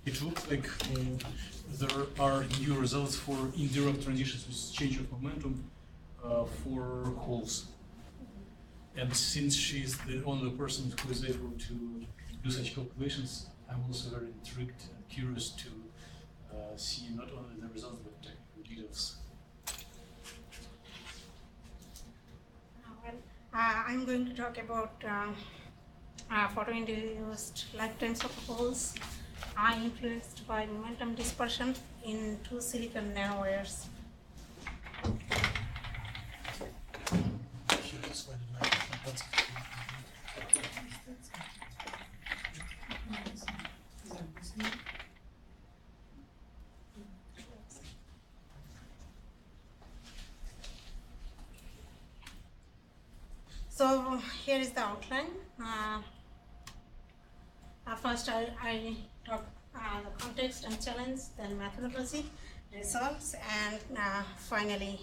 It looks like there are new results for indirect transitions with change of momentum for holes. And since she's the only person who is able to do such calculations, I'm also very intrigued and curious to see not only the results but technical details. I'm going to talk about photo-induced lifetimes of holes are influenced by momentum dispersion in two silicon nanowires. So here is the outline. First I talk the context and challenge, then methodology, results, and finally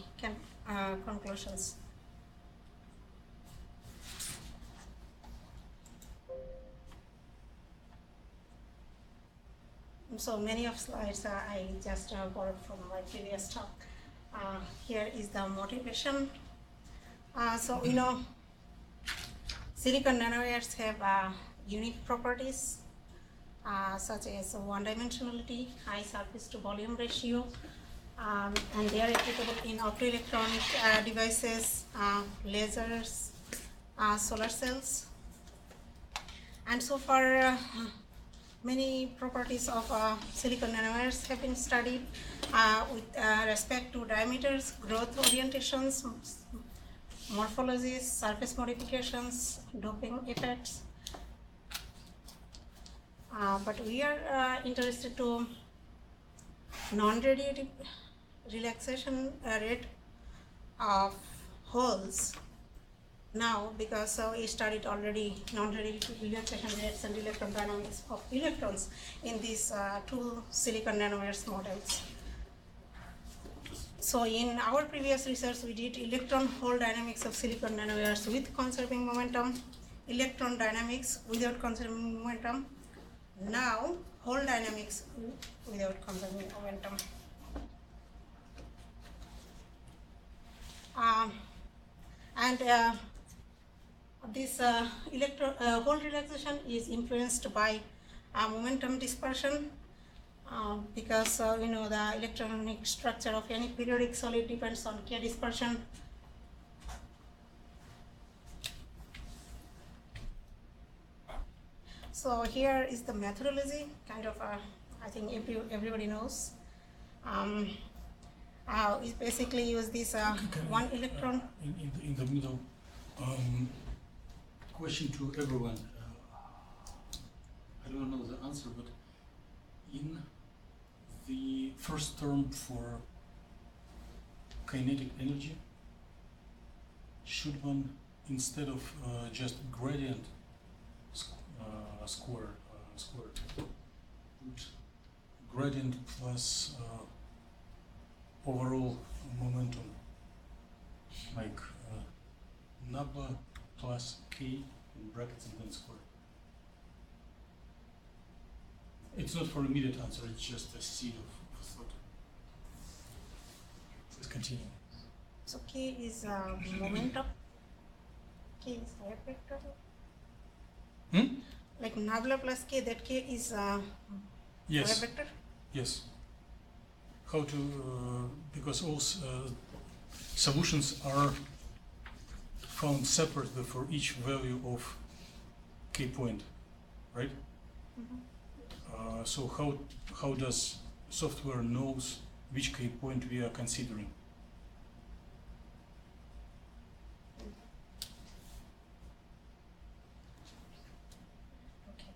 conclusions. So many of slides I just borrowed from my previous talk. Here is the motivation. So we know silicon nanowires have unique properties such as one-dimensionality, high surface to volume ratio, and they are applicable in optoelectronic devices, lasers, solar cells. And so far, many properties of silicon nanowires have been studied with respect to diameters, growth orientations, morphologies, surface modifications, doping effects. But we are interested to non-radiative relaxation rate of holes now, because we studied already non-radiative relaxation rates and electron dynamics of electrons in these two silicon nanowires models. So in our previous research, we did electron hole dynamics of silicon nanowires with conserving momentum, electron dynamics without conserving momentum, now hole dynamics without conserving momentum. This hole relaxation is influenced by momentum dispersion because we know the electronic structure of any periodic solid depends on K dispersion. So here is the methodology, kind of I think everybody knows. We basically use this one electron. In the middle, question to everyone. I don't know the answer, but in the first term for kinetic energy, should one, instead of just gradient squared, put gradient plus overall momentum, like nabla plus k in brackets and then square? It's not for immediate answer, it's just a seed of thought. Let's continue. So K is momentum. K is wave vector. Like nabla plus K, that K is yes. wave vector? Yes. How to, because all solutions are found separately for each value of K point, right? Mm-hmm. So how does software knows which K point we are considering? Okay.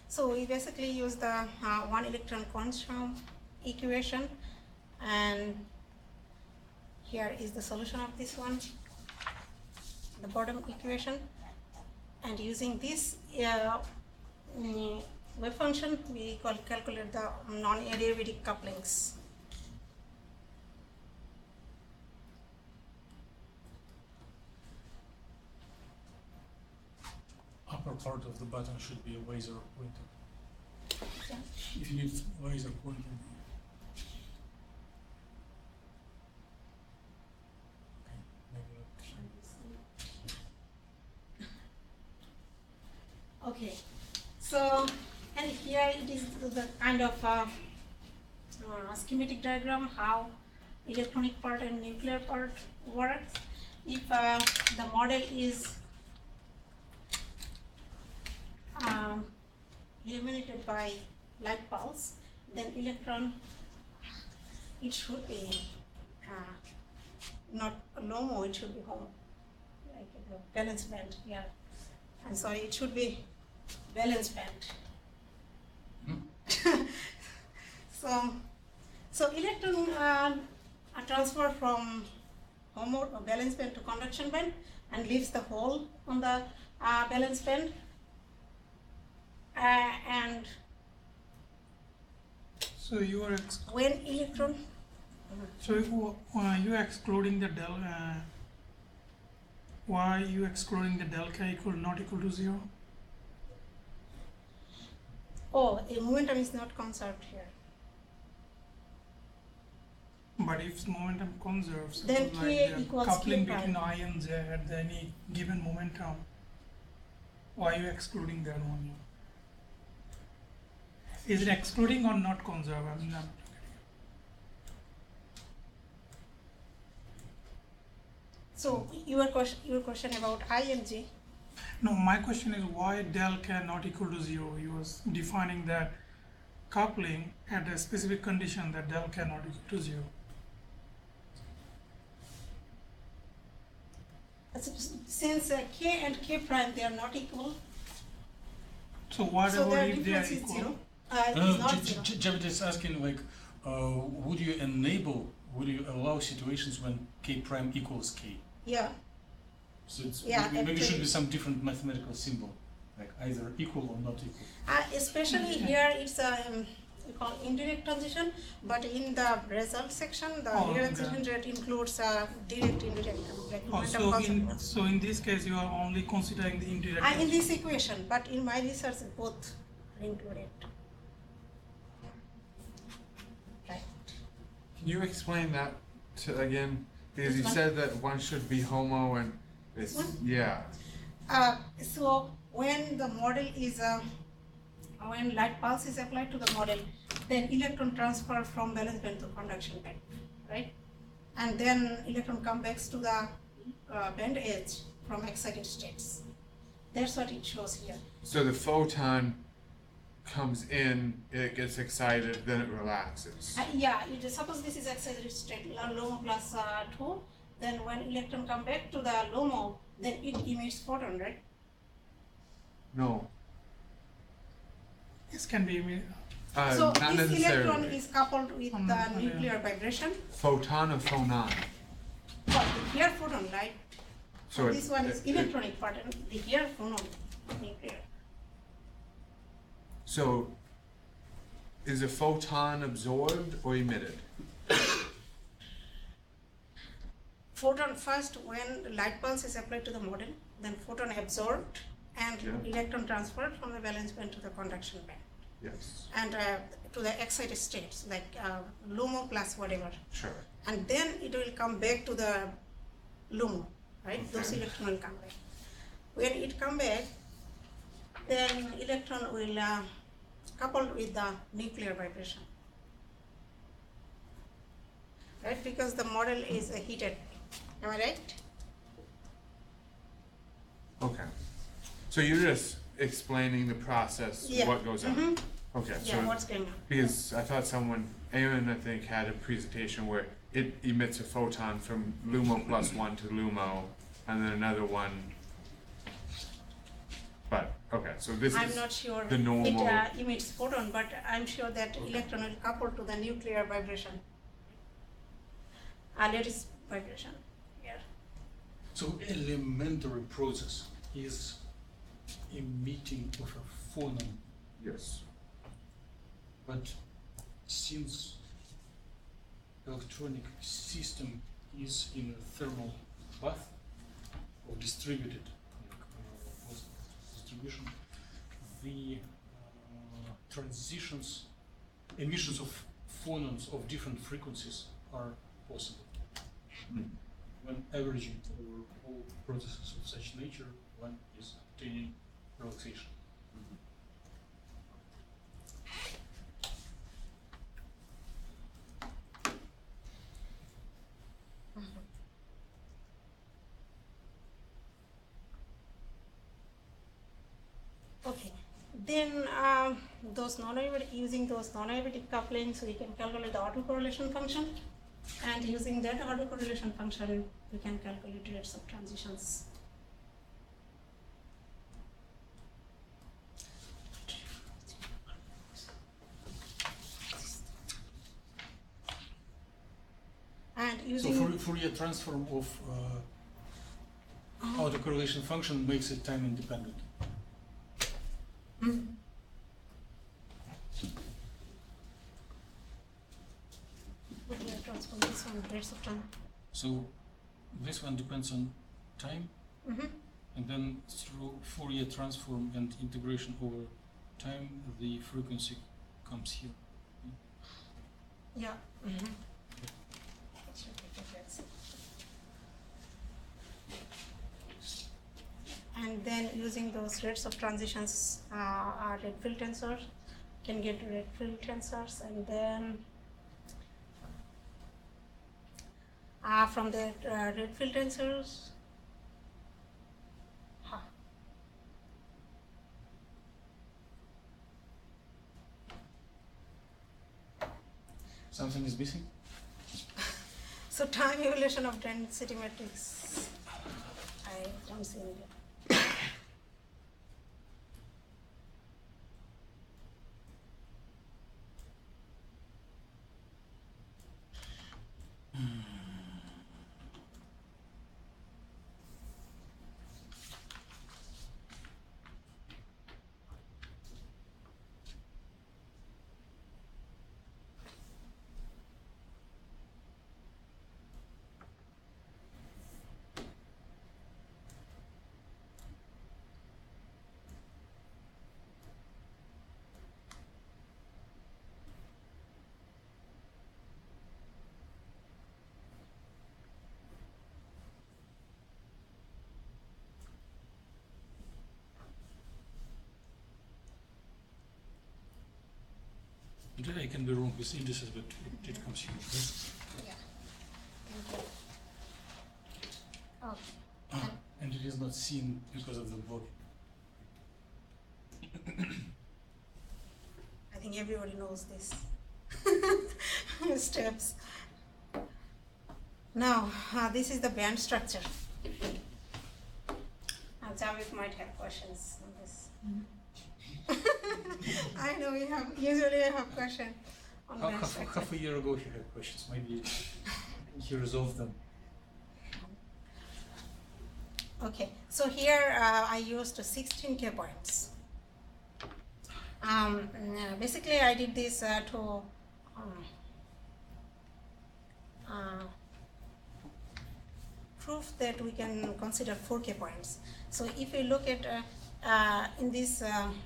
So we basically use the one electron constant equation, and here is the solution of this one, the bottom equation, and using this wave function, we calculate the non-adiabatic couplings. Upper part of the button should be a laser pointer. Yeah. If you need laser pointer. Okay, maybe not. Okay, so and here it is the kind of schematic diagram how electronic part and nuclear part works. If the model is illuminated by light pulse, then electron, it should be not LOMO, it should be home, like the valence band here. I'm sorry, it should be valence band. So electron are transferred from HOMO or valence band to conduction band and leaves the hole on the valence band. And So you are when electron, so you are excluding the del. Why you excluding the del k equal not equal to 0? oh, a momentum is not conserved here. But if momentum conserves, Then suppose K like the equals coupling K prime. between I and Z at any given momentum, why are you excluding that one here? Is it excluding or not conserve? I mean, So your question about I and J. no, my question is why del k not equal to 0? You was defining that coupling at a specific condition that del k not equal to 0. Since K and K prime, they are not equal, So what so about their if they are difference is equal? 0. It's not 0. Javid is asking, like, would you allow situations when K prime equals K? Yeah, So it's, Yeah, maybe should actually. be some different mathematical symbol, like either equal or not equal. Especially here it's we call indirect transition, but in the result section, the Oh, transition rate includes direct, indirect, like Oh, momentum so in this case you are only considering the indirect. in this equation, but in my research both are included. Right. Can you explain that again? Because This you one? said that one should be homo and it's This one? yeah. So when the model is when light pulse is applied to the model, then electron transfer from valence band to conduction band, right? And then electron comes back to the band edge from excited states. That's what it shows here. So the photon comes in, it gets excited, then it relaxes. Yeah, suppose this is excited state, LOMO plus 2, then when electron come back to the LOMO, then it emits photon, right? No. This can be So not this electron necessarily. is coupled with the yeah. nuclear vibration. Photon or phonon? But here photon, right? So So it- this one is it- electronic part and the here phonon, nuclear. So is a photon absorbed or emitted? Photon first, when the light pulse is applied to the model, then photon absorbed and Yeah. electron transferred from the valence band to the conduction band Yes. and to the excited states like LUMO plus whatever. Sure. And then it will come back to the LUMO, right? Those Okay. electrons will come back. When it come back, then electron will coupled with the nuclear vibration, right? Because the model is heated. Am I right? Okay. So you're just explaining the process, Yeah. what goes on. Mhm. Okay. Yeah, So what's going on? because I thought Eamon, I think, had a presentation where it emits a photon from LUMO plus 1 to LUMO, and then another one. But, okay, so this I'm is not sure the normal. it emits photon, but I'm sure that electron will couple to the nuclear vibration. Lattice vibration here. So elementary process is emitting of a phonon, Yes. but since electronic system is in a thermal bath or distributed distribution, the transitions emissions of phonons of different frequencies are possible. When averaging over all processes of such nature, one is obtaining relaxation. Okay, then using those non-diabetic couplings, we can calculate the autocorrelation function, and using that autocorrelation function, we can calculate rates of transitions. And using So Fourier transform of autocorrelation function makes it time independent. Fourier transform this one rates of time. So this one depends on time, and then through Fourier transform and integration over time, the frequency comes here. Yeah. And then using those rates of transitions, our rate field tensors, can get rate field tensors, and then from the rate field tensors, Something is missing? so time evolution of density matrix, I don't see it. I can be wrong with indices, but it comes here. Yeah. Thank you. Okay. And it is not seen because of the block. I think everybody knows this steps. Now, this is the band structure. Javed might have questions on this. I know we have, usually I have questions on band structure. Half a year ago he had questions, maybe he resolved them. Okay, so here I used 16K points. Basically I did this to prove that we can consider 4K points. So if we look at in this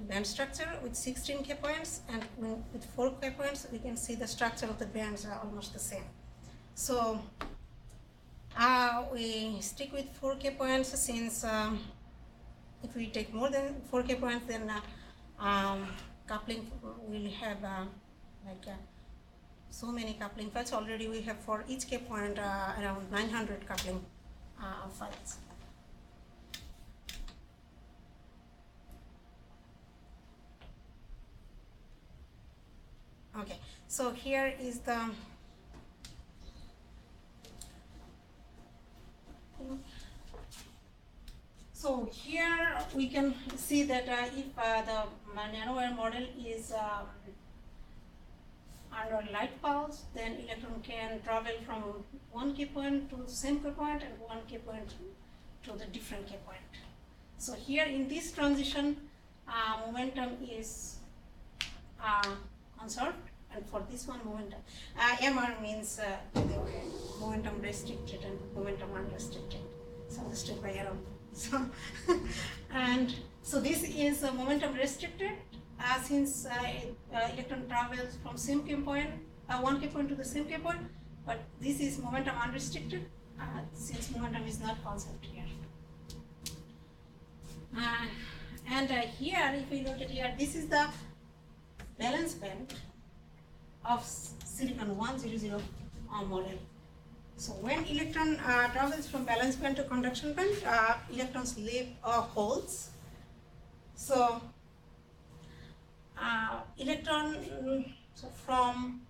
band structure with 16K points and with 4K points, we can see the structure of the bands are almost the same. So we stick with 4K points since if we take more than 4K points, then coupling will have so many coupling files. Already we have for each K point around 900 coupling files. Okay, so here is the so here we can see that if the nanowire model is under light pulse, then electron can travel from one K point to the same K point and one K point to the different K point. So here in this transition, momentum is conserved, and for this one momentum, MR means the momentum restricted and momentum unrestricted. So understood by arrow. So and so this is momentum restricted since electron travels from same K point, one K point to the same K point, but this is momentum unrestricted since momentum is not constant here. And here, if we look at here, this is the valence band of silicon 100 model. So when electron travels from valence band to conduction band, electrons leave holes. So electron so from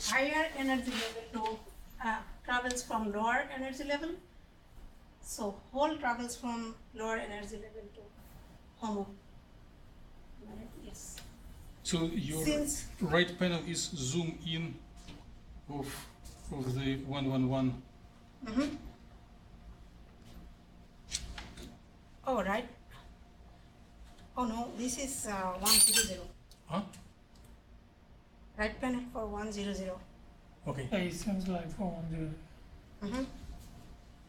higher energy level to travels from lower energy level. So hole travels from lower energy level to HOMO. Right? Yes. So your Since right panel is zoom in of the 111. mm-hmm. Oh right. Oh no, this is 100. Huh? Right panel for 100. Okay. Yeah, it seems like 410. Mm-hmm.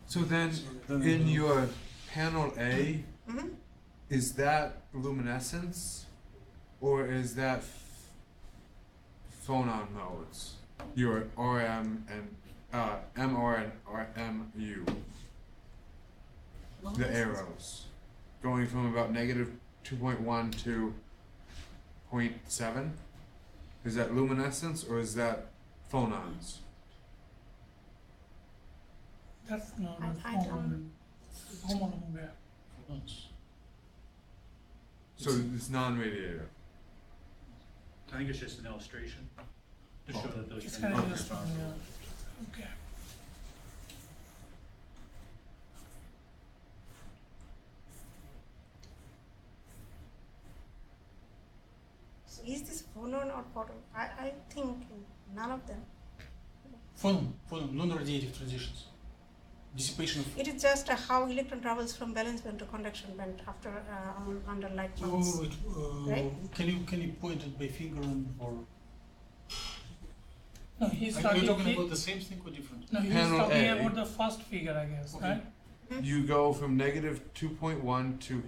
So then, Then- in your panel A, Mm-hmm. is that luminescence, or is that phonon modes? Your RM and MR and RMU, the arrows, going from about negative 2.1 to 0.7. Is that luminescence or is that phonons? That's not I a don't- hormone gap. So it's non-radiative. I think it's just an illustration to show that those It's transitions kind of are just possible. okay. So is this phonon or photon? I think none of them. Phonon, non-radiative transitions. Dissipation of. It is just how electron travels from valence band to conduction band after under light pulse. Oh, Right? can you point it by finger or? No, he's Are talking. you talking about the same thing or different? No, he's Panel talking A. about the first figure, I guess, Okay. right? You go from negative 2.1 to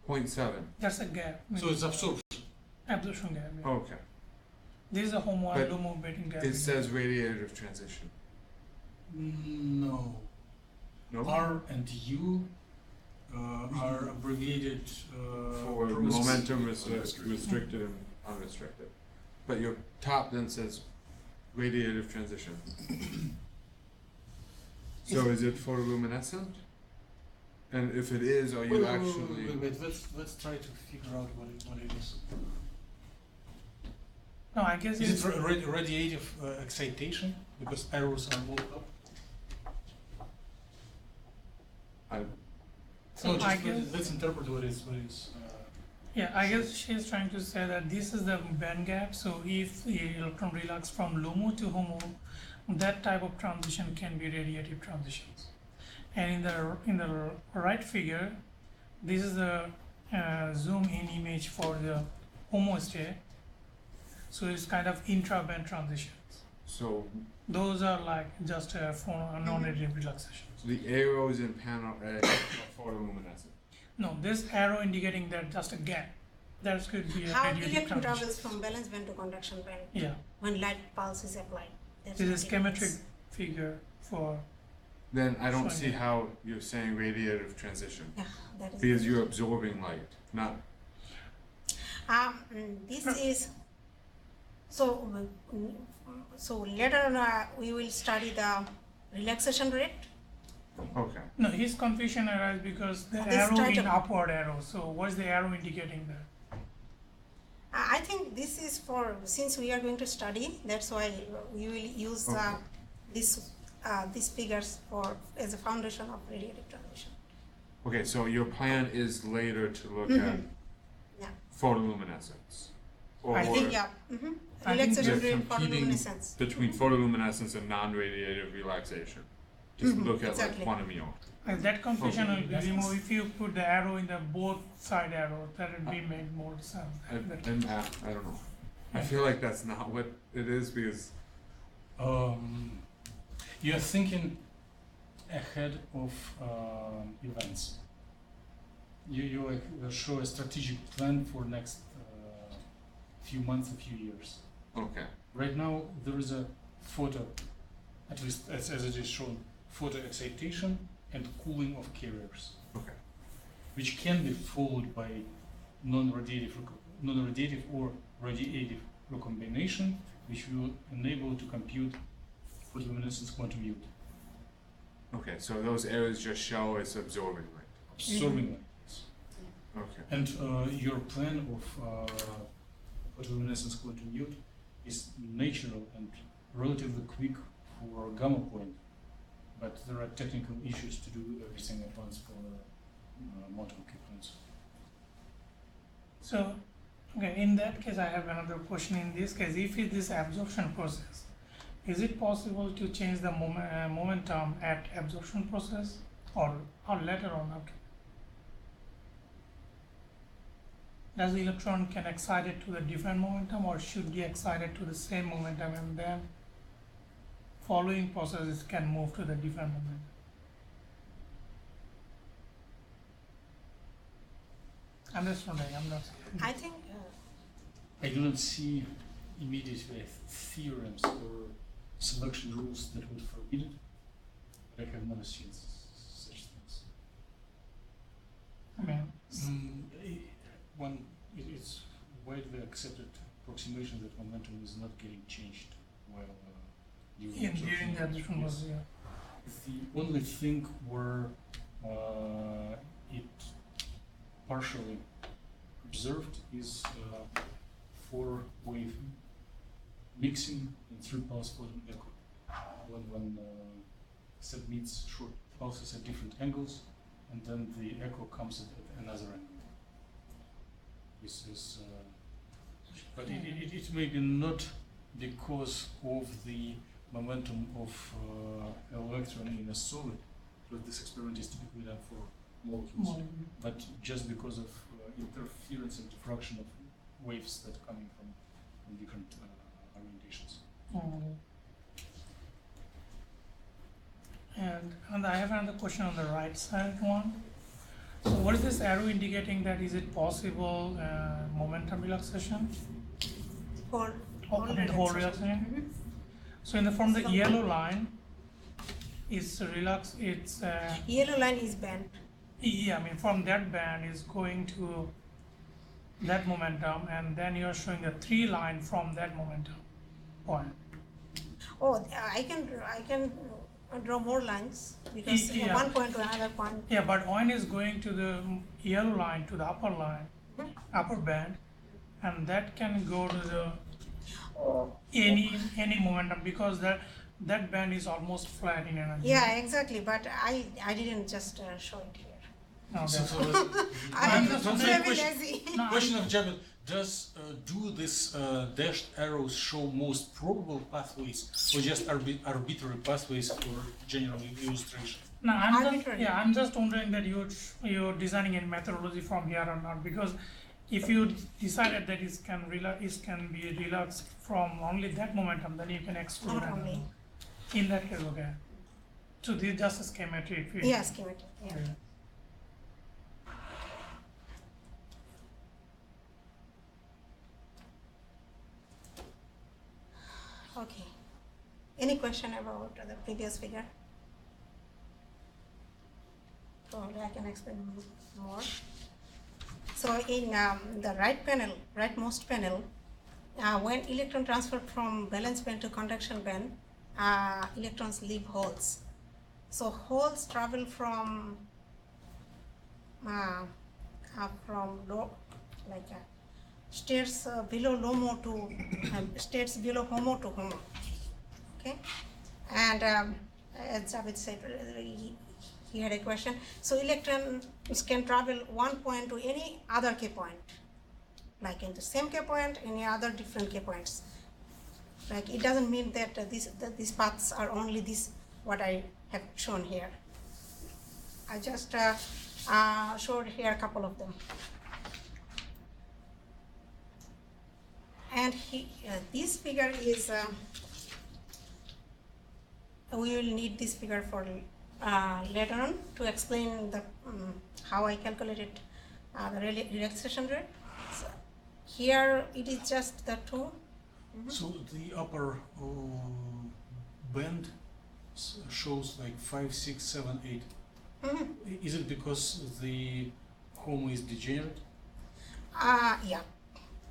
0.7. That's a gap. So it's absorption. absorption gap. Yeah. Okay. This is a homo But and lumo betting gap. It says radiative transition. No. No? R and U are abbreviated For process- momentum restricted and unrestricted. But your top then says radiative transition. So is it photoluminescent? And if it is, are you actually... Wait, let's try to figure out what it is. No, I guess Is it's it radiative excitation because arrows are woke up? so No, I just guess let's interpret what is. yeah, I guess she's trying to say that this is the band gap. So if the electron relax from LUMO to HOMO, that type of transition can be radiative transitions. And in the right figure, this is the zoom in image for the HOMO state. So it's kind of intra-band transitions. So Those are like just for non-radiative relaxations. the arrows in panel A are photoluminescent. No, this arrow indicating that just a gap. That could be a How radiative electron transition. travels from valence band to conduction band Yeah, when light pulse is applied. That's this what is it schematic means. figure for. Then I don't Showing see it. how you're saying radiative transition. Yeah, that is. Because you're absorbing light, not... This is so. So later on, we will study the relaxation rate. Okay. No, his confusion arises because the This arrow title- in upward arrow. So what's the arrow indicating there? I think this is for, since we are going to study, that's why we will use Okay. these figures for as a foundation of radiative transition. Okay, so your plan is later to look at Yeah. photoluminescence. Or I think yeah. I think Relaxation they're rate for competing luminescence. between photoluminescence and non-radiative relaxation. Just look at exactly. like quantum York. That confusion Okay. will be removed if you put the arrow in the both side arrow. That would be made more sense. And I don't know. I feel like that's not what it is because You are thinking ahead ahead of events. You like show a strategic plan for next few months, a few years. Okay. Right now there is a photo, at least as it is shown, photo excitation and cooling of carriers, Okay. which can be followed by non-radiative or radiative recombination, which will enable to compute photoluminescence quantum yield. Okay, so those arrows just show it's absorbing light. Absorbing light. Okay. And your plan of photoluminescence quantum yield is natural and relatively quick for gamma point, but there are technical issues to do everything at once for multiple key points. So, okay, in that case, I have another question. In this case, if it is absorption process, is it possible to change the momentum at absorption process or later on after? Does the electron can excite it to the different momentum, or should be excited to the same momentum and then following processes can move to the different momentum? I'm just wondering, I'm not saying. I think I do not see immediately theorems or selection rules that would forbid it, but I have never seen such things. I mean, It's widely accepted approximation that momentum is not getting changed while during the absorption Yes. process, yeah. The only thing where it partially observed is for wave mixing in 3-pulse photon echo. When submits short pulses at different angles, and then the echo comes at another angle. This is, but it may be not because of the momentum of electron in a solid, but this experiment is typically done for molecules, but just because of interference and diffraction of waves that are coming from different orientations. And I have another question on the right side one. So what is this arrow indicating? That is it possible momentum relaxation? whole The whole relaxation? Mhm. So from the yellow line, it's relax. It's Yellow line is bent. yeah. I mean, from that band is going to that momentum, and then you are showing the 3 line from that momentum point. Oh, I can draw more lines because Yeah. one point to another point. Yeah, but one is going to the yellow line, to the upper line, upper band, and that can go to the Oh, any momentum, because that band is almost flat in energy. yeah, exactly. But I didn't just show it here. No, So, that's- I'm just very question, lazy. no, question of Javid, do these dashed arrows show most probable pathways or just arbitrary pathways for general illustration? No, Arbitrary. I'm just wondering that you're designing any methodology from here or not, because if you decided that it can be relaxed from only that momentum, then you can exclude Not another. only. In that case, okay. So this is just a schematic. Yeah, schematic. Yeah. Yeah. Okay. Any question about the previous figure? Probably I can explain more. So in the rightmost panel, when electron transfer from valence band to conduction band, electrons leave holes. So holes travel from low, like states below LOMO to states below HOMO to HOMO. Okay, and as Javed said, he had a question. So electrons can travel one point to any other K point, like in the same K point, any other different K points. Like it doesn't mean that these paths are only this what I have shown here. I just showed here a couple of them. And this figure is, we will need this figure for later on to explain the how I calculated the relaxation rate. So here it is just the two. So the upper band shows like 5, 6, 7, 8. Is it because the HOMO is degenerate? Yeah,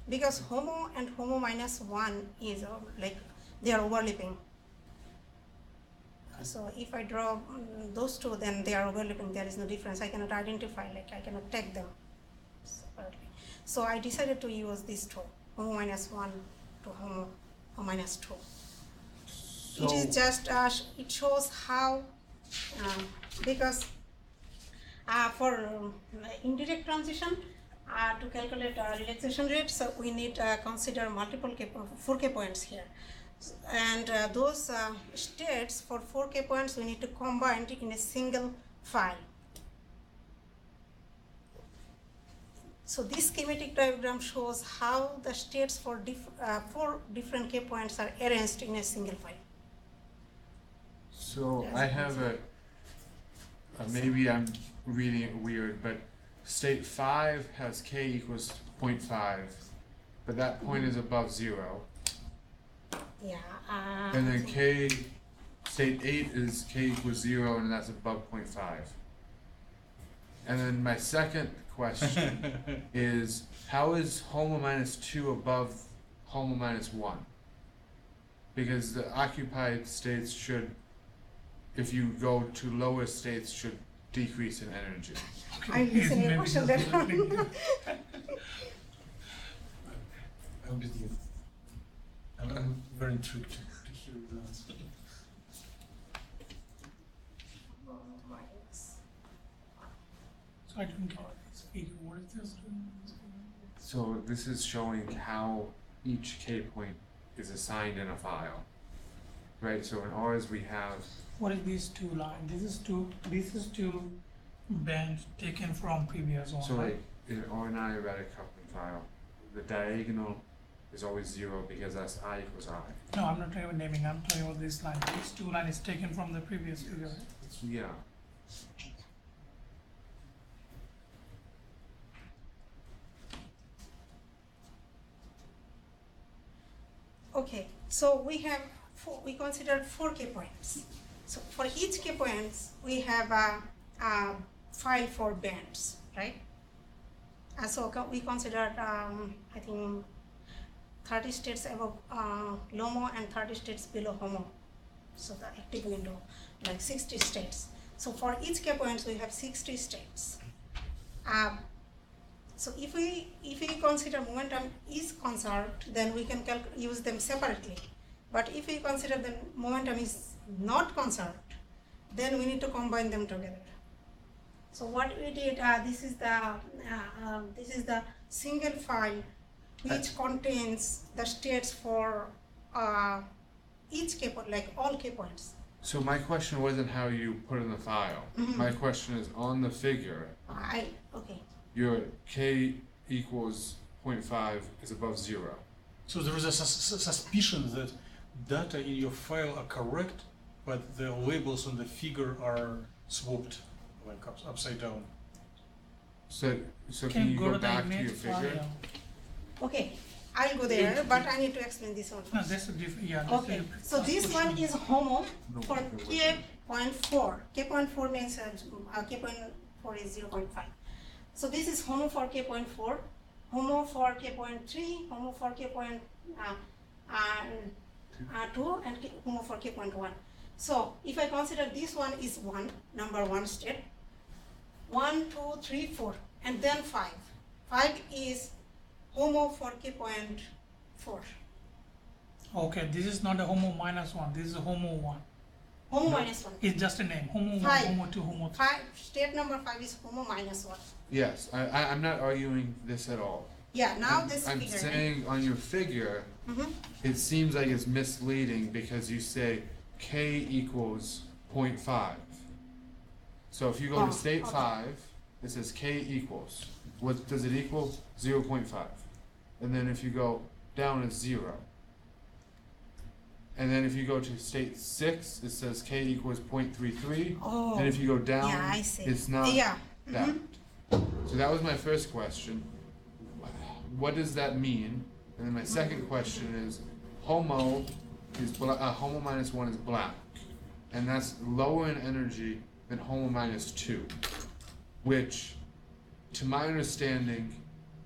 because HOMO and HOMO minus 1 is like they are overlapping. So if I draw those two, then they are overlapping. There is no difference. I cannot identify, like I cannot take them separately. So I decided to use these two, HOMO minus 1 to HOMO minus 2. It is just, it shows how, because for indirect transition, to calculate relaxation rate, so we need consider multiple 4K points here. And those states for 4K points we need to combine it in a single file. So this schematic diagram shows how the states for 4 different K points are arranged in a single file. So I have maybe I'm reading it weird, but state 5 has k equals 0.5, but that point is above 0. Yeah. And then state 8 is k equals 0, and that's above 0.5. And then my second question is, how is HOMO minus 2 above HOMO minus 1? Because the occupied states should, if you go to lower states, should decrease in energy. I'm listening to your question then. I'm with you. I'm very intrigued to hear the answer. So I don't get this figure. What is this doing? So this is showing how each k point is assigned in a file, right? So in ours we have, What is these two lines? This is two bands taken from previous one, so right? like in R9-erratic coupling file, the diagonal is always 0 because that's I equals I. No, I'm not talking about naming. I'm talking about this line. This two line is taken from the previous figure. Right? Yeah. Okay, so we have we considered 4 K points. So for each K points, we have a file for bands, right? So we considered, I think, 30 states above LOMO and 30 states below HOMO. So the active window, like 60 states. So for each K points, we have 60 states. So if we consider momentum is conserved, then we can use them separately. But if we consider the momentum is not conserved, then we need to combine them together. So what we did, this is the single file which contains the states for each K point, like all K points. So my question wasn't how you put in the file. My question is, on the figure, Okay. your k equals 0.5 is above 0. So there is a suspicion that data in your file are correct, but the labels on the figure are swapped, like upside down. So can you go back to your image figure? file? Okay, I'll go there, but I need to explain this one. No, that's a different. Yeah. Okay, so this one is HOMO for K.4. K.4 means K.4 is 0.5. So this is HOMO for K.4, HOMO for K.3, HOMO for K.2, and HOMO for K.1. So if I consider this one is number 1 state, 1, 2, 3, 4, and then 5. 5 is HOMO for K.4. Okay, this is not a HOMO minus 1. This is a HOMO 1. HOMO minus 1. It's just a name. HOMO 1, 5. HOMO 2, HOMO 3. 5, state number 5 is HOMO minus 1. Yes, I'm not arguing this at all. Yeah, now this I'm figure. saying on your figure, Mhm. it seems like it's misleading because you say k equals 0.5. So if you go to state okay. 5, it says k equals. What does it equal? 0.5. And then if you go down, it's 0. And then if you go to state 6, it says K equals 0.33. Oh, And if you go down, yeah, I see. it's not Yeah. that. So that was my first question. What does that mean? And then my second question is, homo homo minus 1 is black, and that's lower in energy than homo minus 2, which, to my understanding,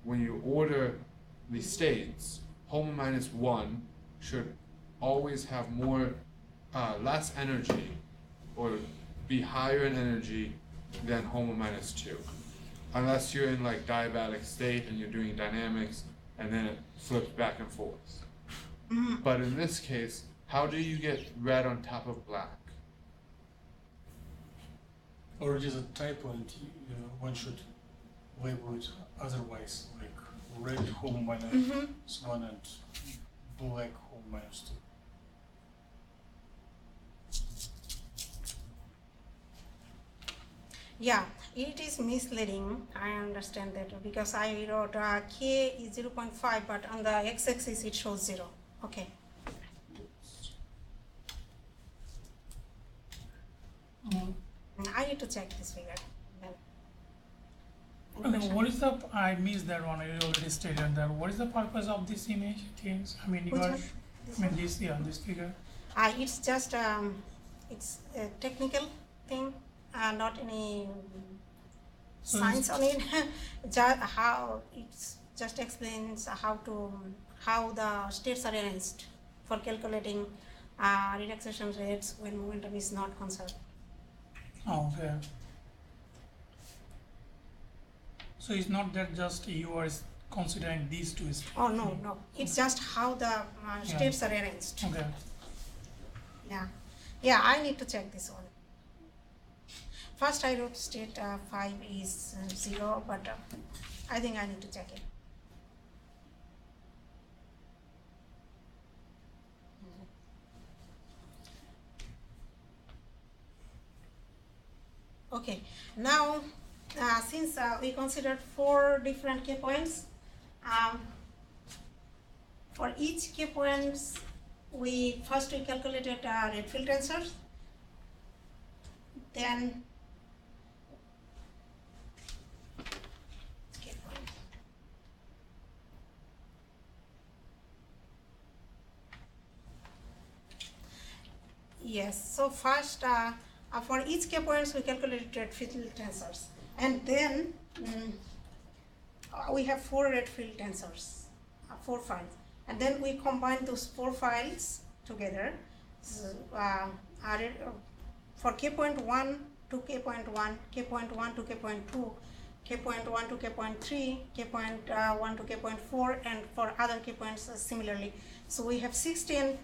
when you order the states, homo minus 1 should always have less energy, or be higher in energy than homo minus 2. Unless you're in like diabatic state and you're doing dynamics and then it flips back and forth. But in this case, how do you get red on top of black? Or it is a typo and one should label it otherwise, like red homo minus 1 and black homo minus 2. Yeah, it is misleading. I understand that because I wrote K is 0.5, but on the x-axis it shows 0. Okay. I need to check this figure. Then. Okay, what is the, I missed that one, I already stated that. What is the purpose of this image? Things, I mean, you Which are, one? This I mean, one? this, yeah, this figure. It's just it's a technical thing, not any So science on it. How it just explains how the states are arranged for calculating relaxation rates when momentum is not conserved. Oh, okay. So it's not that just you are considering these two. Oh no, it's just how the states are arranged. Okay. Yeah, I need to check this one. First I wrote state 5 is 0, but I think I need to check it. Okay, now since we considered 4 different K points, for each K points we calculated rate field tensors, then K point. Yes, so first for each K points we calculated rate field tensors, and then we have 4 rate field tensors, 4 files, and then we combine those 4 files together. So, for K point 1 to K point 1, K point 1 to K point 2, K point 1 to K point 3, K point 1 to K point 4, and for other K points similarly. So we have 16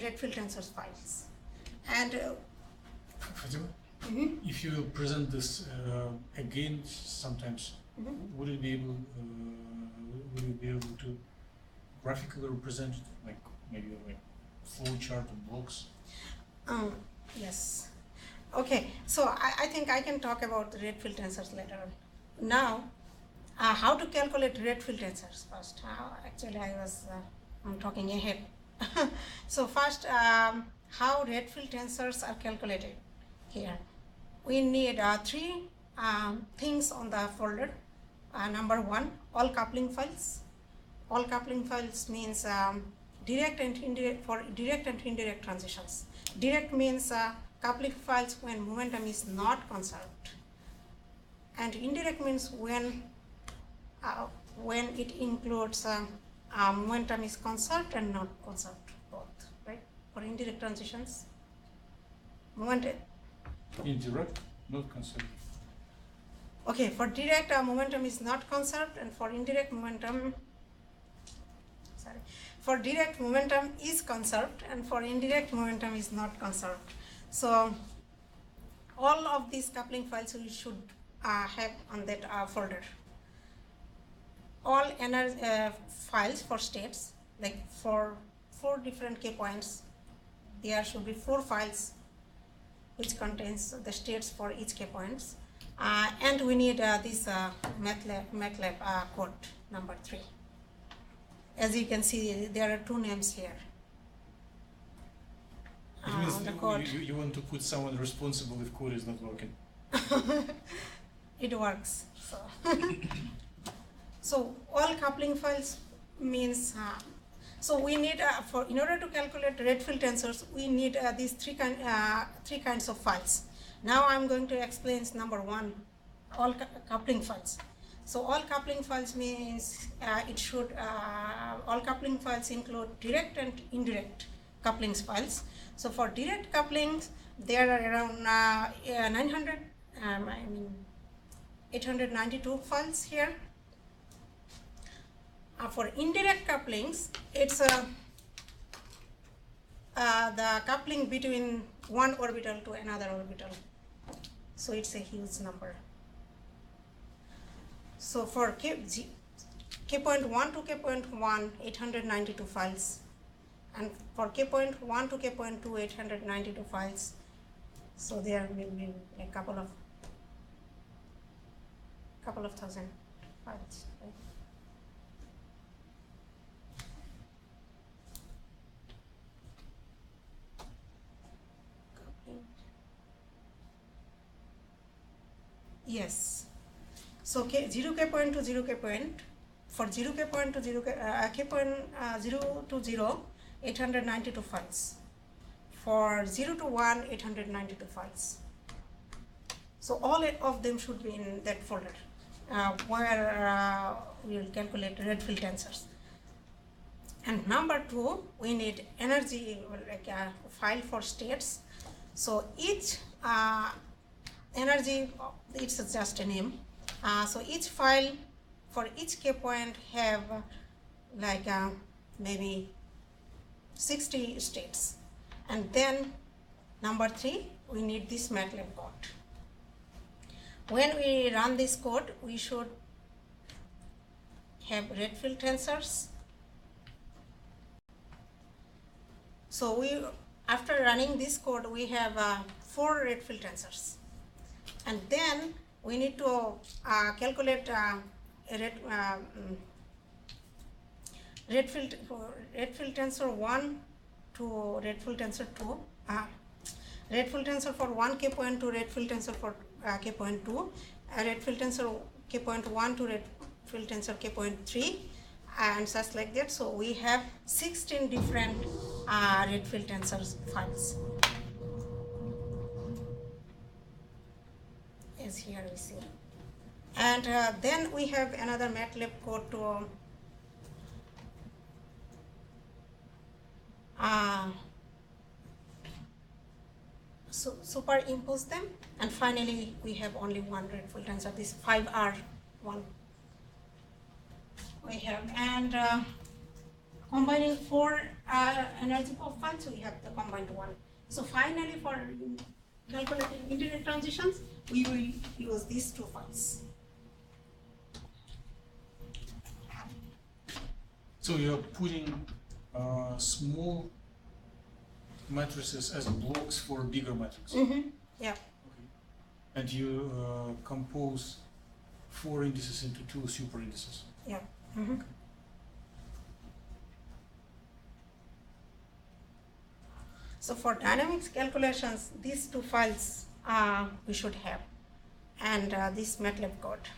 rate field tensors files. And Fatima, if you will present this again sometimes, would you be able to graphically represent it, like maybe like flow chart or blocks? Yes. Okay, so I think I can talk about the rate field tensors later on. Now, how to calculate rate field tensors first. Actually, I was talking ahead. So first, how rate field tensors are calculated here. We need 3 things on the folder. Number 1, all coupling files. All coupling files means direct and indirect, for direct and indirect transitions. Direct means coupling files when momentum is not conserved, and indirect means when it includes momentum is conserved and not conserved, both, right? For indirect transitions, momentum. Indirect, not conserved. Okay, for direct momentum is not conserved, and for indirect momentum, for direct momentum is conserved, and for indirect momentum is not conserved. So all of these coupling files we should have on that folder. All files for states, like for 4 different K points, there should be 4 files which contains the states for each K points. And we need this MATLAB code number 3. As you can see, there are 2 names here. It means the code. you want to put someone responsible if code is not working. It works. So, so all coupling files means. So we need in order to calculate Redfield tensors, we need these three kinds of files. Now I'm going to explain number one, all coupling files. So all coupling files means all coupling files include direct and indirect couplings files. So for direct couplings, there are around 892 files here. For indirect couplings, it's the coupling between one orbital to another orbital. So it's a huge number. So for K.1 to K.1, 892 files. And for K.1 to K.2, 892 files. So there may be a couple of thousand files. Right? Yes. So 0K point to 0K point, for 0K point to 0 to 0, 892 files. For 0 to 1, 892 files. So all of them should be in that folder where we will calculate Redfield tensors. And number two, we need energy, like a file for states. So each energy, it's just a name. So each file for each K point have like maybe 60 states. And then number three, we need this MATLAB code. When we run this code, we should have Redfield tensors. So after running this code, we have 4 Redfield tensors. And then we need to calculate Redfield tensor 1 to Redfield tensor 2. Redfield tensor for 1 K point to Redfield tensor for K point 2. Redfield tensor K point 1 to Redfield tensor K point 3. And such like that. So we have 16 different Redfield tensors files. As here we see. And then we have another MATLAB code to superimpose them. And finally, we have only one Redfield tensor, this 5R1. We have, and combining 4 energy profiles, we have the combined one. So finally, for calculating indirect transitions, we will use these 2 files. So you're putting small matrices as blocks for bigger matrices. Mm-hmm. Yeah. Okay. And you compose 4 indices into 2 super indices. Yeah. Mm-hmm. Okay. So for dynamics calculations, these 2 files we should have, and this MATLAB code.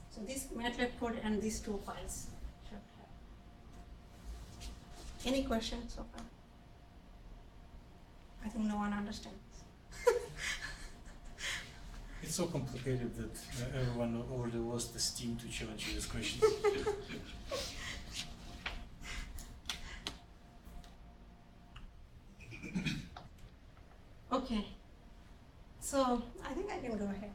So this MATLAB code and these 2 files should have. Any questions so far? I think no one understands. It's so complicated that everyone already lost the steam to challenge you with questions. Okay. So I think I can go ahead.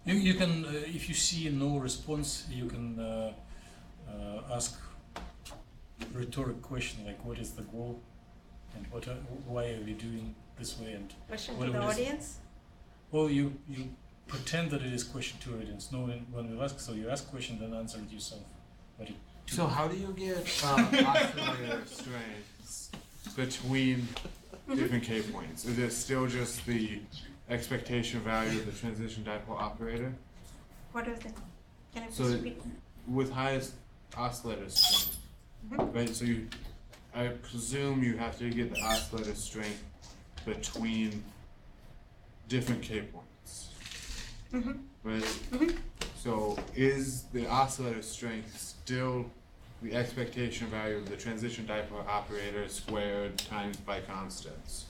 You can, if you see no response, you can ask rhetoric question like, what is the goal, and why are we doing this way, and Question what to the it is. audience. Well, you pretend that it is question to audience. No, when we ask, so you ask question, then answer it yourself. But So how do you get oscillator strengths between different K points? Is it still just the expectation value of the transition dipole operator? What is it? Can I So please repeat? with highest oscillator strength, right? So I presume you have to get the oscillator strength between different K points, right? So is the oscillator strength still the expectation value of the transition dipole operator squared times by constants?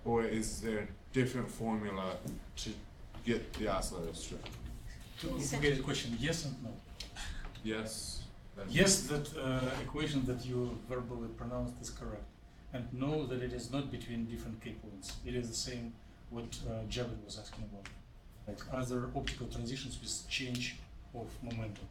Or is there a different formula to get the oscillator strength? To get the question, yes and no. Yes? Then Yes, that equation that you verbally pronounced is correct. And no, that it is not between different K points. It is the same what Javid was asking about. Like other optical transitions with change of momentum.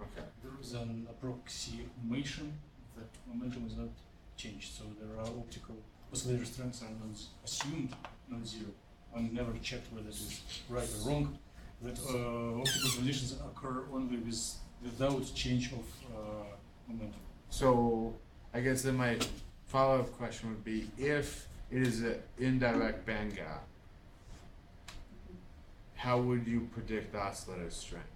Okay. There is an approximation that momentum is not changed. So there are optical oscillator strengths are not assumed non-zero. I never checked whether it is right or wrong. That optical transitions occur only without change of momentum. So I guess then my follow-up question would be, if it is an indirect band gap, how would you predict the oscillator strength?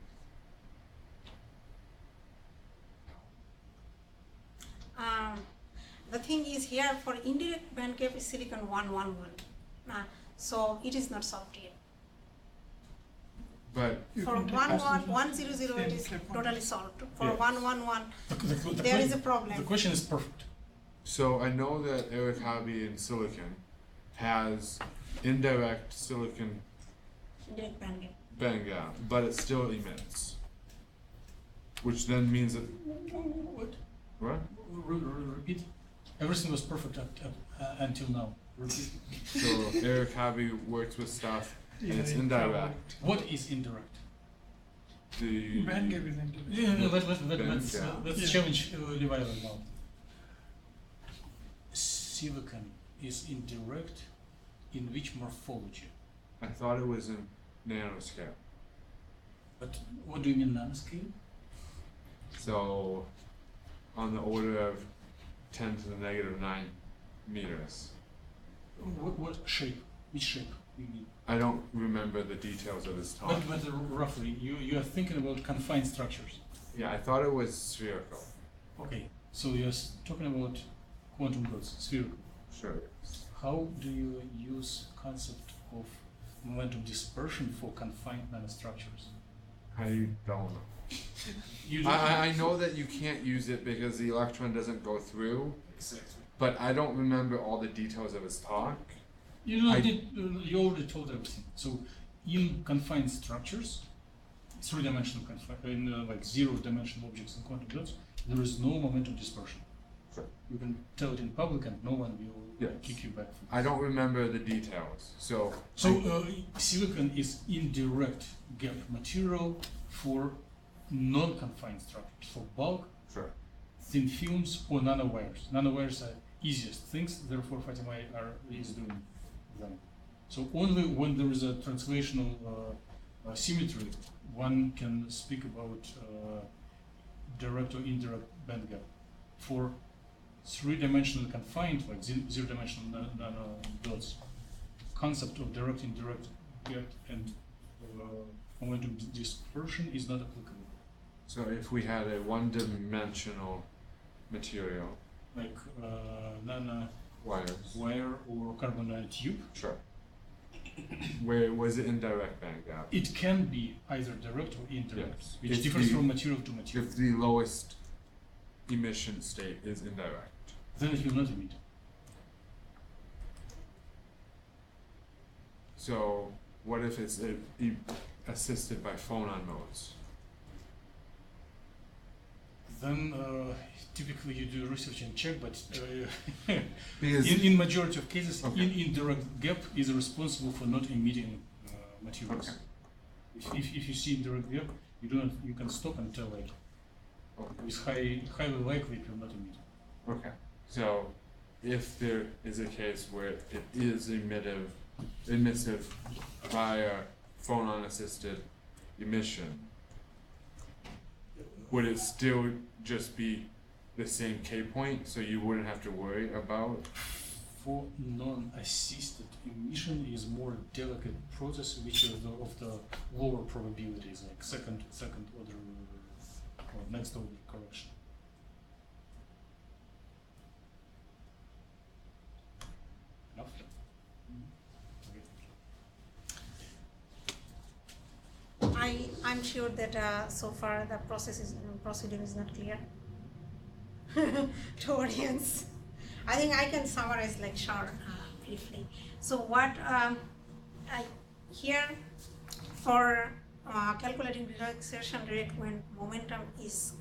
The thing is here for indirect band gap is silicon 111. So it is not solved yet. But For 100 it is totally solved. For Yes. 111 there is a problem. The question is perfect. so I know that Eric Hobby in silicon has indirect silicon Indirect band gap. band gap, but it still emits. Which then means that What? what? Repeat. Everything was perfect until now. Repeat. So Eric Hobby works with stuff and it's indirect. What is indirect? The Band gap is indirect. Yeah, no, Band gap. let's Yeah. challenge Levi right now. Silicon is indirect in which morphology? I thought it was in nanoscale. But what do you mean nanoscale? So on the order of 10 to the negative 9 meters. What shape? Which shape you mean? I don't remember the details of his talk. But roughly, you are thinking about confined structures. Yeah, I thought it was spherical. Okay, so you're talking about quantum dots, spherical. Sure. How do you use concept of momentum dispersion for confined nanostructures? I don't know. You I know that you can't use it because the electron doesn't go through, Exactly. but I don't remember all the details of his talk. You know, I- you already told everything. So, in confined structures, three-dimensional in like zero-dimensional objects and quantum dots, there is no momentum dispersion. Sure. You can tell it in public, and no one will Yes. kick you back. I don't remember the details, so. So, silicon is indirect gap material for non-confined structures, for bulk, Sure. thin films, or nanowires. Nanowires are easiest things, therefore Fatima is doing them. So only when there is a translational symmetry, one can speak about direct or indirect band gap. For three-dimensional confined, like zero-dimensional nano dots, concept of direct indirect gap and momentum dispersion is not applicable. So if we had a one-dimensional material, Like nano wires, wire or carbon nanotube, sure. Where was it indirect band gap? it can be either direct or indirect, Yes. which If differs the- from material to material. If the lowest emission state is indirect. Then it will not emit. So what if it's assisted by phonon modes? Then typically you do research and check, but Because in majority of cases, Okay. indirect gap is responsible for not emitting materials. Okay. If you see indirect gap, you can stop and tell like Okay. it's highly likely it will not emit. Okay, so if there is a case where it is emissive via phonon-assisted emission, would it still just be the same K point, so you wouldn't have to worry about? For non-assisted emission is more delicate process, which is of the lower probabilities, like second order or next order correction. Enough? Okay. I'm sure that so far the procedure is not clear to audience. I think I can summarize like short, briefly. So what here for calculating relaxation rate when momentum is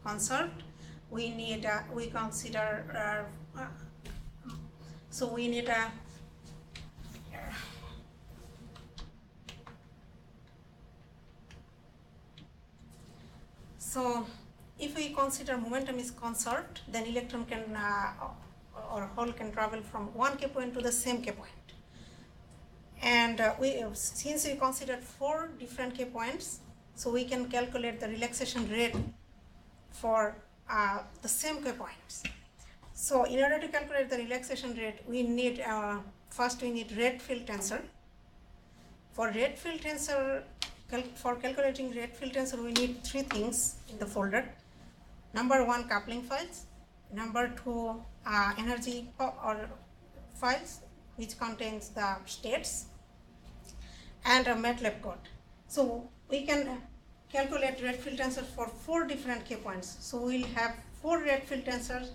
conserved, we need we consider so we need a so if we consider momentum is conserved, then electron can or hole can travel from one K point to the same K point. And since we considered 4 different K points, so we can calculate the relaxation rate for the same K points. So in order to calculate the relaxation rate, we need first we need rate field tensor. For rate field tensor, for calculating rate field tensor, we need 3 things in the folder. Number 1, coupling files. Number 2, energy or files, which contains the states, and a MATLAB code. So we can calculate rate field tensor for 4 different K points. So we'll have 4 rate field tensors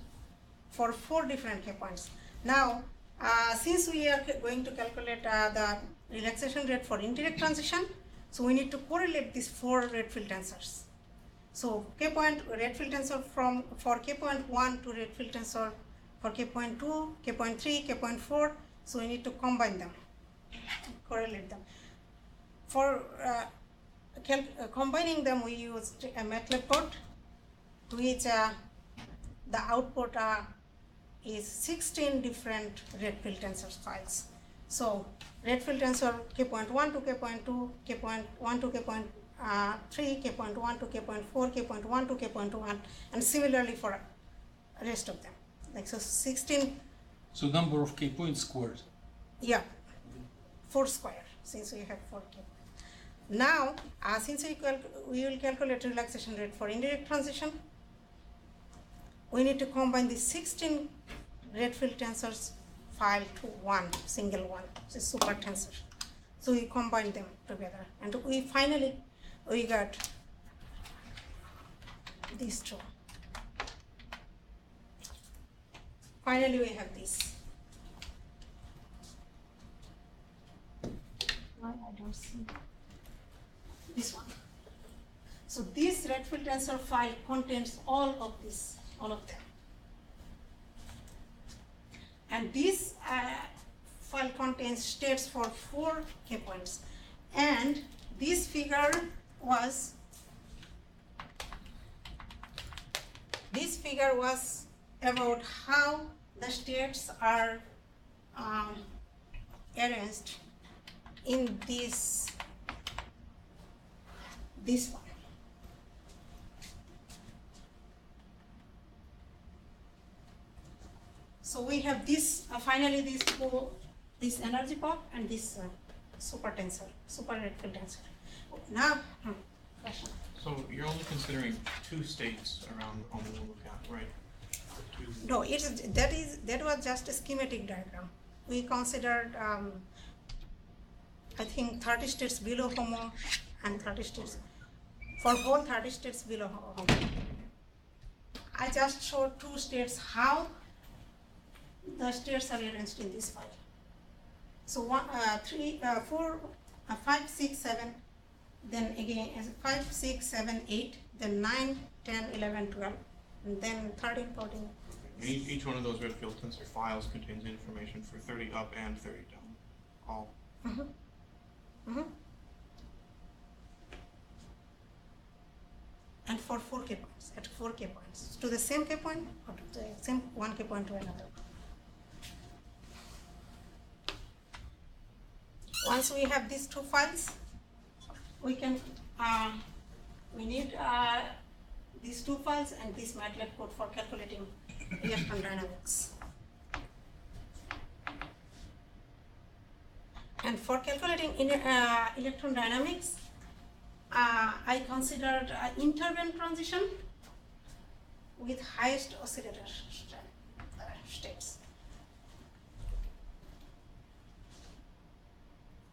for 4 different K points. Now, since we are going to calculate the relaxation rate for indirect transition, so we need to correlate these 4 rate field tensors. So K point rate field tensor for K point 1 to rate field tensor for K point 2, K point 3, K point 4. So we need to combine them, correlate them. For combining them, we used a MATLAB code, which the output is 16 different rate field tensor files. So rate field tensor K point 1 to K point 2, K point 1 to K point 3, K point 1 to K point 4, K point 1 to K point 1, and similarly for rest of them. Like so 16. So number of K points squared. Yeah, 4 square, since we have 4 K points. Now, since we will calculate relaxation rate for indirect transition, we need to combine the 16 rate field tensors file to one single one, which is super tensor. So we combine them together, and we finally got these 2. Finally, we have this. Why I don't see this one. So this rate field tensor file contains all of them. And this file contains states for 4 K points. And this figure was about how the states are arranged in this one. So we have this finally this energy pop and this super rate field tensor. Now, question. So you're only considering 2 states around the homo lookout, right? No, that was just a schematic diagram. We considered I think 30 states below homo and 30 states for whole 30 states below homo. I just showed 2 states how the states are arranged in this file. So 1, 3, 4, 5, 6, 7, then again 5, 6, 7, 8, then 9, 10, 11, 12, and then 13, 14. And each one of those red field tensor files contains information for 30 up and 30 down. All. Mm-hmm. Mm-hmm. And for 4 K points, at 4 K points, to the same K point or to the same 1 K point to another. Once we have these 2 files, we can we need these 2 files and this MATLAB code for calculating electron dynamics. And for calculating electron dynamics, I considered interval transition with highest oscillator states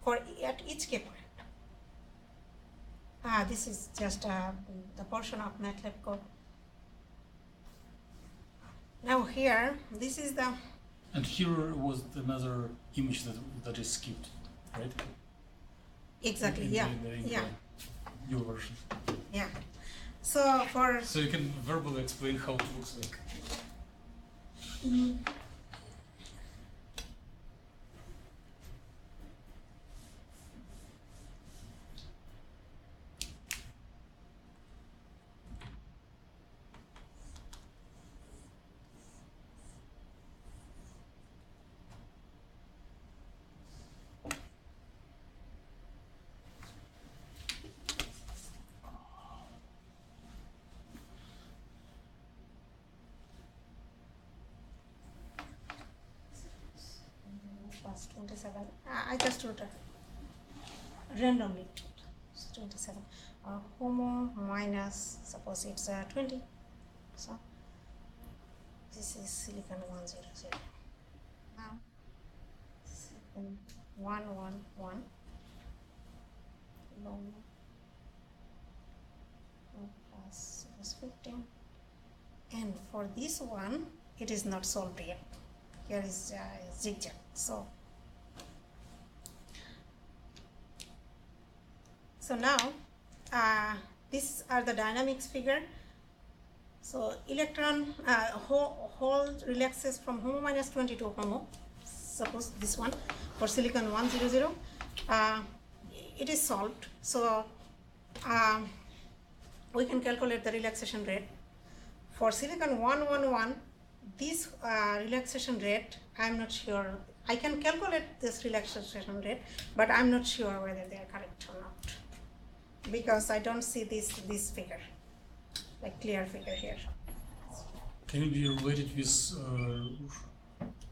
for at each k point. This is just the portion of MATLAB code. Now here, this is the And here was another image that is skipped, right? exactly, In yeah, the yeah, new version. yeah. So for So you can verbally explain how it looks like. plus 27. I just wrote it randomly. It's 27. Homo minus, suppose it's 20. So this is silicon 100. Now silicon 111. Long plus 15. And for this one, it is not solved yet. Here is zigzag. So now these are the dynamics figure. So electron hole relaxes from HOMO minus 20 to HOMO. Suppose this one for silicon 100. It is solved. So we can calculate the relaxation rate. For silicon 111, this relaxation rate, I'm not sure. I can calculate this relaxation rate, but I'm not sure whether they are correct or not, because I don't see this figure, like clear figure here. Can it be related with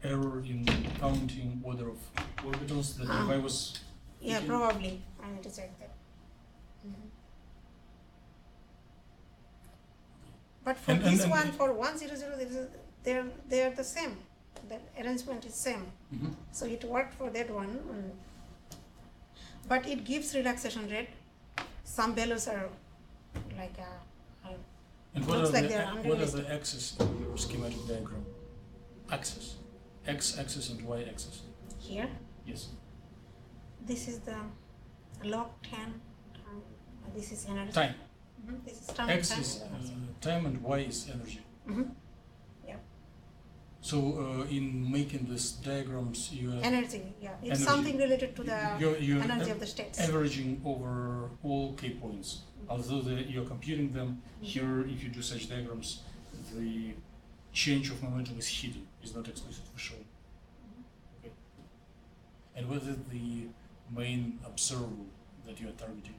error in counting order of orbitals that if I was Yeah, thinking? probably. I need to check that. But for And- this and- one, for 100, they're the same. The arrangement is same. Mhm. So it worked for that one. But it gives relaxation rate. Some values are like And what looks are like the they're what are unrealistic. the axes in your schematic diagram? Axis, x-axis and y-axis. Here. Yes. This is the log 10. This is energy. Time. This is time. X time. is time and y is energy. Yeah. So in making these diagrams, you are Energy. Yeah. It's Energy. something related to the you're energy of the states. averaging over all k points. Although you're computing them here, if you do such diagrams, the change of momentum is hidden, is not explicitly shown. Okay. And what is the main observable that you are targeting?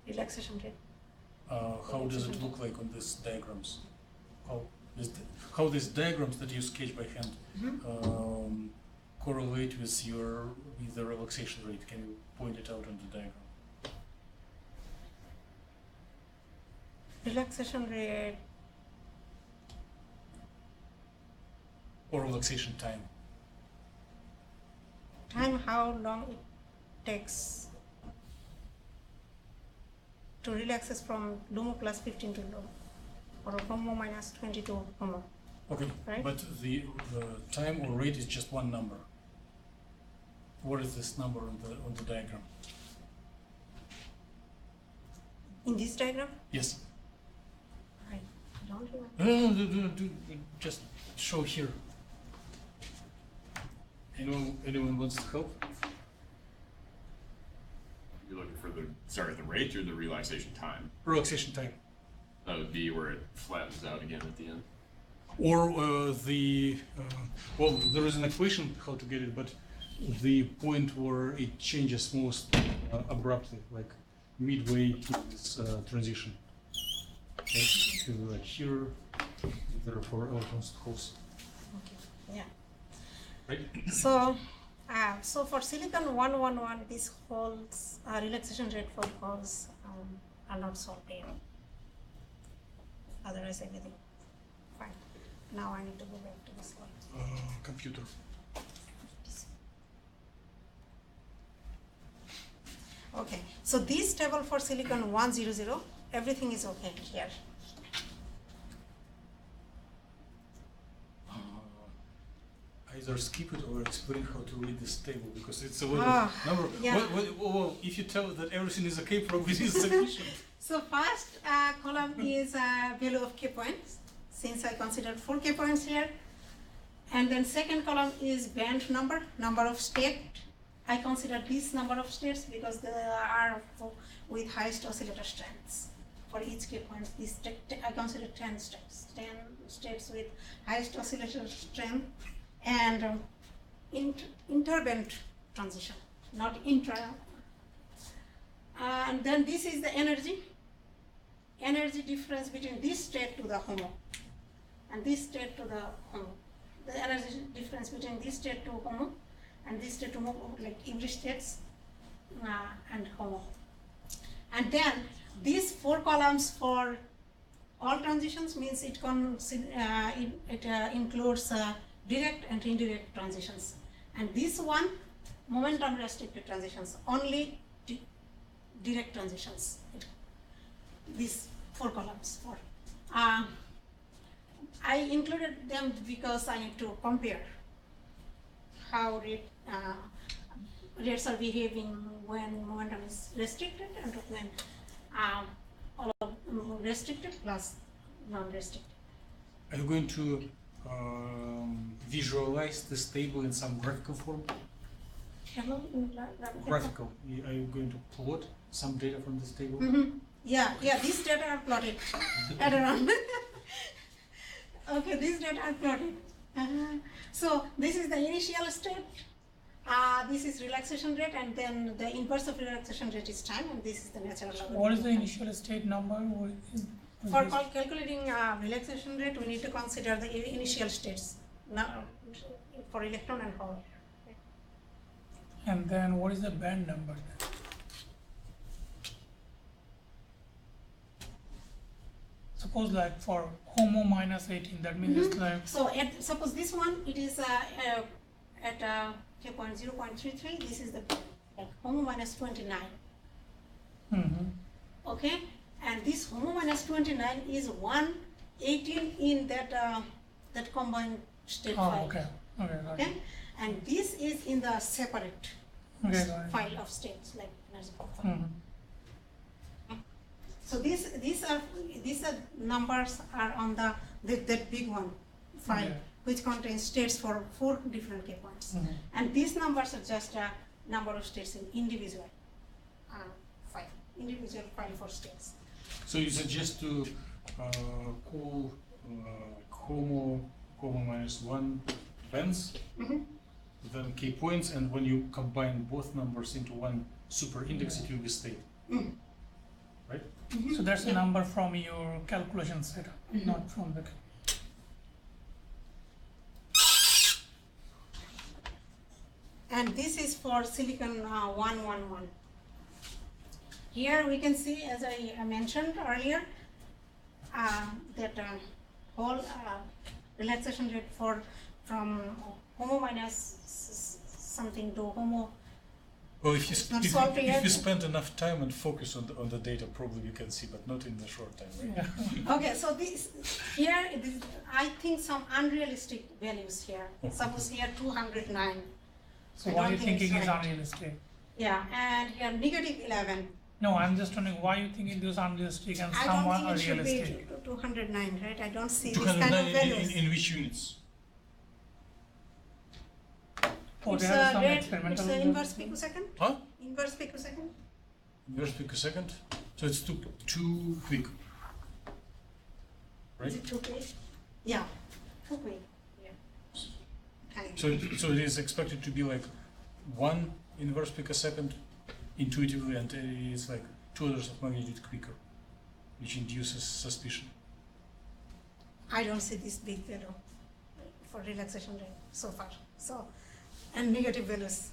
Relaxation rate. How does it look like on these diagrams? How these diagrams that you sketch by hand correlate with the relaxation rate? Can you point it out on the diagram? Relaxation rate. Or relaxation time? Time, how long it takes to relaxes from LUMO plus 15 to LUMO, or HOMO minus 20 to HOMO. Okay, Right. but the time or rate is just one number. What is this number on the diagram? In this diagram, Yes. I don't remember. No, just show here. Anyone wants to help? You're looking for the rate or the relaxation time? Relaxation time. That would be where it flattens out again at the end. Or well, there is an equation how to get it, but the point where it changes most abruptly, like midway in this transition. Okay, so like here, therefore electrons holes, Okay. Yeah. right? So So for silicon 111, this holds relaxation rate for holes are not solved here. Otherwise, everything fine. Now I need to go back to the slide. Computer. Okay, so this table for silicon 100, everything is okay here. Either skip it or explain how to read this table because it's a lot of number. yeah. Well, if you tell that everything is okay, probably it is sufficient. So first column is value of k points, since I considered 4 k points here. And then second column is band number of state. I consider this number of states because they are with highest oscillator strengths. For each k point, I consider 10 states. 10 states with highest oscillator strength and interband transition, not intra. And then this is the energy difference between this state to the HOMO and this state to the HOMO. The energy difference between this state to HOMO and this state to HOMO, like every states and HOMO. And then these 4 columns for all transitions means it includes direct and indirect transitions. And this one, momentum restricted transitions, only direct transitions. These 4 columns. I included them because I need to compare how rates are behaving when momentum is restricted and when all of restricted plus non-restricted. Are you going to visualize this table in some graphical form? Hello? Graphical. Are you going to plot some data from this table? Mm-hmm. Yeah, these data are plotted at around. Okay, these data are plotted. So this is the initial state. This is relaxation rate, and then the inverse of relaxation rate is time, and this is the natural logarithm. What is the initial state number? For calculating relaxation rate, we need to consider the initial states for electron and hole. And then what is the band number? Suppose like for HOMO minus 18, that means it's like. So suppose this one, it is at k point 0.33. This is the HOMO minus 29. Mm-hmm. Okay, and this HOMO minus 29 is 118 in that combined state file. Okay, got it. Okay, and this is in the separate Got it. file of states, like energy profile. Mm-hmm. So these are numbers are on that big one file, Okay. which contains states for 4 different k points. Mm-hmm. And these numbers are just a number of states in individual file for states. So you suggest to call HOMO minus 1 bands, then k points, and when you combine both numbers into one super index, it will be state. Right? So that's a number from your calculation setup, not from the. And this is for silicon 111. Here we can see, as I mentioned earlier, that whole relaxation rate from HOMO minus something to HOMO. Well, if Not you spend enough time and focus on the data, probably you can see, but not in the short time, right? Yeah. Okay, so I think some unrealistic values here. Suppose here 209. So I why don't are you think it's thinking is right. unrealistic? Yeah, and here negative 11. No, I'm just wondering why you think it is unrealistic and I somewhat don't think it should unrealistic. be 209, right? I don't see this kind of 209 values. in which units? Oh, It's there are a some rate, experimental. it's an inverse picosecond. Huh? Inverse picosecond. Inverse picosecond? So it's too quick. Right? Is it too quick? Yeah, too quick. Yeah. Time. So it is expected to be like 1 inverse picosecond intuitively, and it's like 2 orders of magnitude quicker, which induces suspicion. I don't see this big value for relaxation rate so far. So and negative values.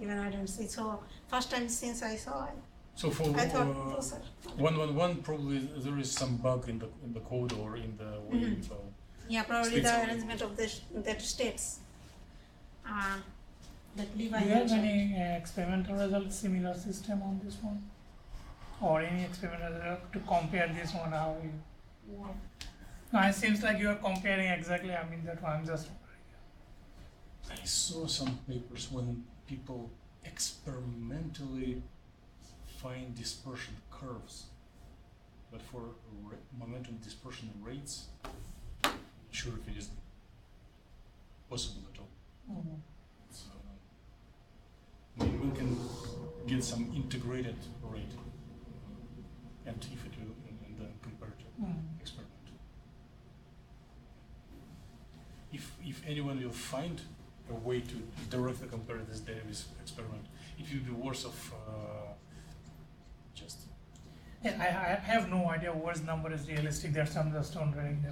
Even I don't see. So first time since I saw it, So for I thought those are. 111, probably there is some bug in the code or in the way Mhm. Yeah, probably States the are- arrangement of that states. That Do Levi you have mentioned. any experimental results, similar system on this one? Or any experimental result to compare this one, how you? Yeah. No, it seems like you are comparing exactly, I mean, that one, I'm just. I saw some papers when people experimentally find dispersion curves, but for momentum dispersion rates, I'm not sure if it is possible at all. Mhm. So, maybe we can get some integrated rate, and if it will, and then compare to Mhm. experiment. If anyone will find a way to directly compare this data with experiment, it will be worth of just. Yeah, I have no idea what number is realistic, that's I'm just wondering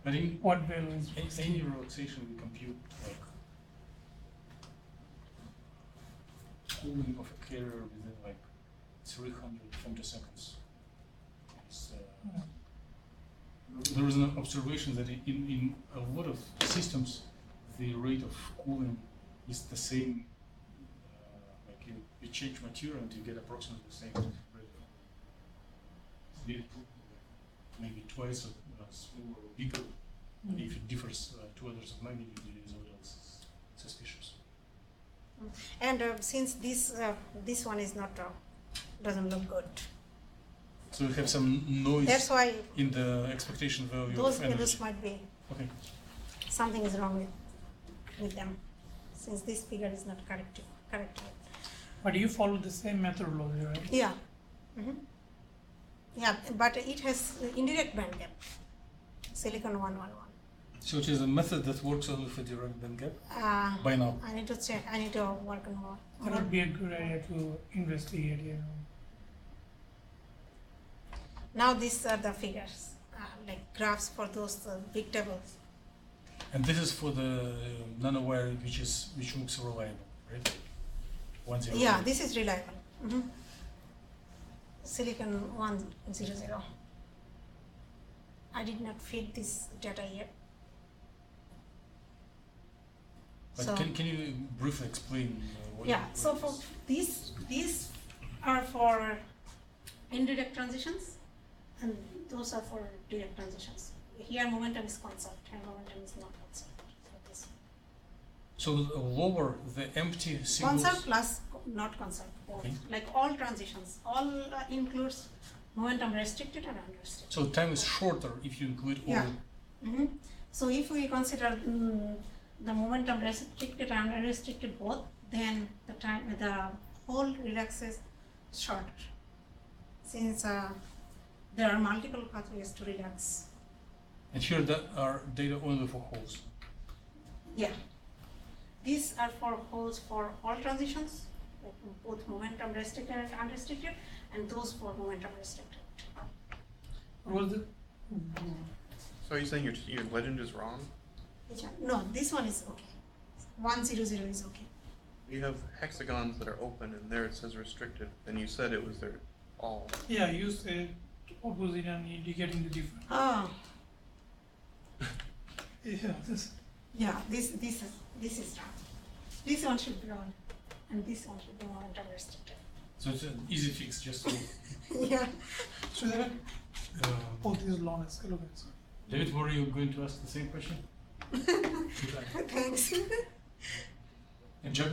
But in what value is. any relaxation, we compute like cooling of a carrier within like 300 femtoseconds. It's, Mhm. there is an observation that in a lot of systems, the rate of cooling is the same. Like you change material and you get approximately the same rate of cooling. Maybe twice smaller or bigger. And if it differs 2 orders of magnitude, it is a little suspicious. And since this one is not doesn't look good, So we have some noise that's why in the expectation value those of energy. values might be Okay. something is wrong with them, since this figure is not correct. But you follow the same methodology, right? Yeah. Yeah, but it has indirect band gap. Silicon 111. So it is a method that works only for direct band gap by now. I need to check. I need to work on more. That would be a good idea to investigate, you know. Now these are the figures, like graphs for those big tables. And this is for the nanowire, which looks reliable, right? 100. Yeah, this is reliable. Silicon 100. I did not feed this data yet. But So can you briefly explain what? yeah, what so it for is? these are for indirect transitions, and those are for direct transitions. Here momentum is conserved, and momentum is not conserved. So this So lower the empty symbols. conserved plus not conserved, both. Okay. Like all transitions, all includes momentum restricted and unrestricted. So time is shorter if you include all. Yeah. So if we consider the momentum restricted and unrestricted both, then the whole relaxes shorter, since there are multiple pathways to relax. And here that are data only for holes. Yeah. These are for holes for all transitions, like both momentum restricted and unrestricted, and those for momentum restricted. What was it? So are you saying your legend is wrong? Which one? No, this one is okay. 100 is okay. You have hexagons that are open and there it says restricted, and you said it was their all. Yeah, you said opposite and indicating the difference. Oh, Yeah, this. yeah. This is wrong. This one should be on, and this one should be momentum restricted. So it's an easy fix, just to. Yeah. So that both these long escalations. David, were you going to ask the same question? Thanks. And Jack?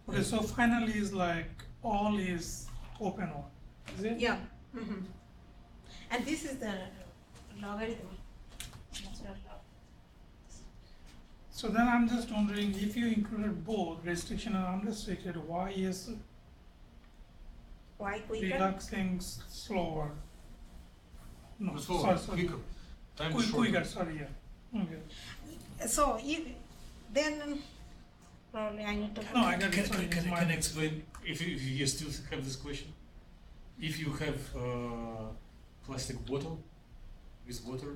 Okay, so finally is like all is open one, is it? Yeah. And this is the logarithm. Natural log. So then I'm just wondering if you included both restriction and unrestricted, why is Why quicker? relaxing slower? No, Slower, sorry. quicker. Time is Quick, shorter. quicker, sorry, yeah. Okay. So then probably I need to. No, I got it. Sorry, Can mine. I explain if you still have this question? If you have a plastic bottle with water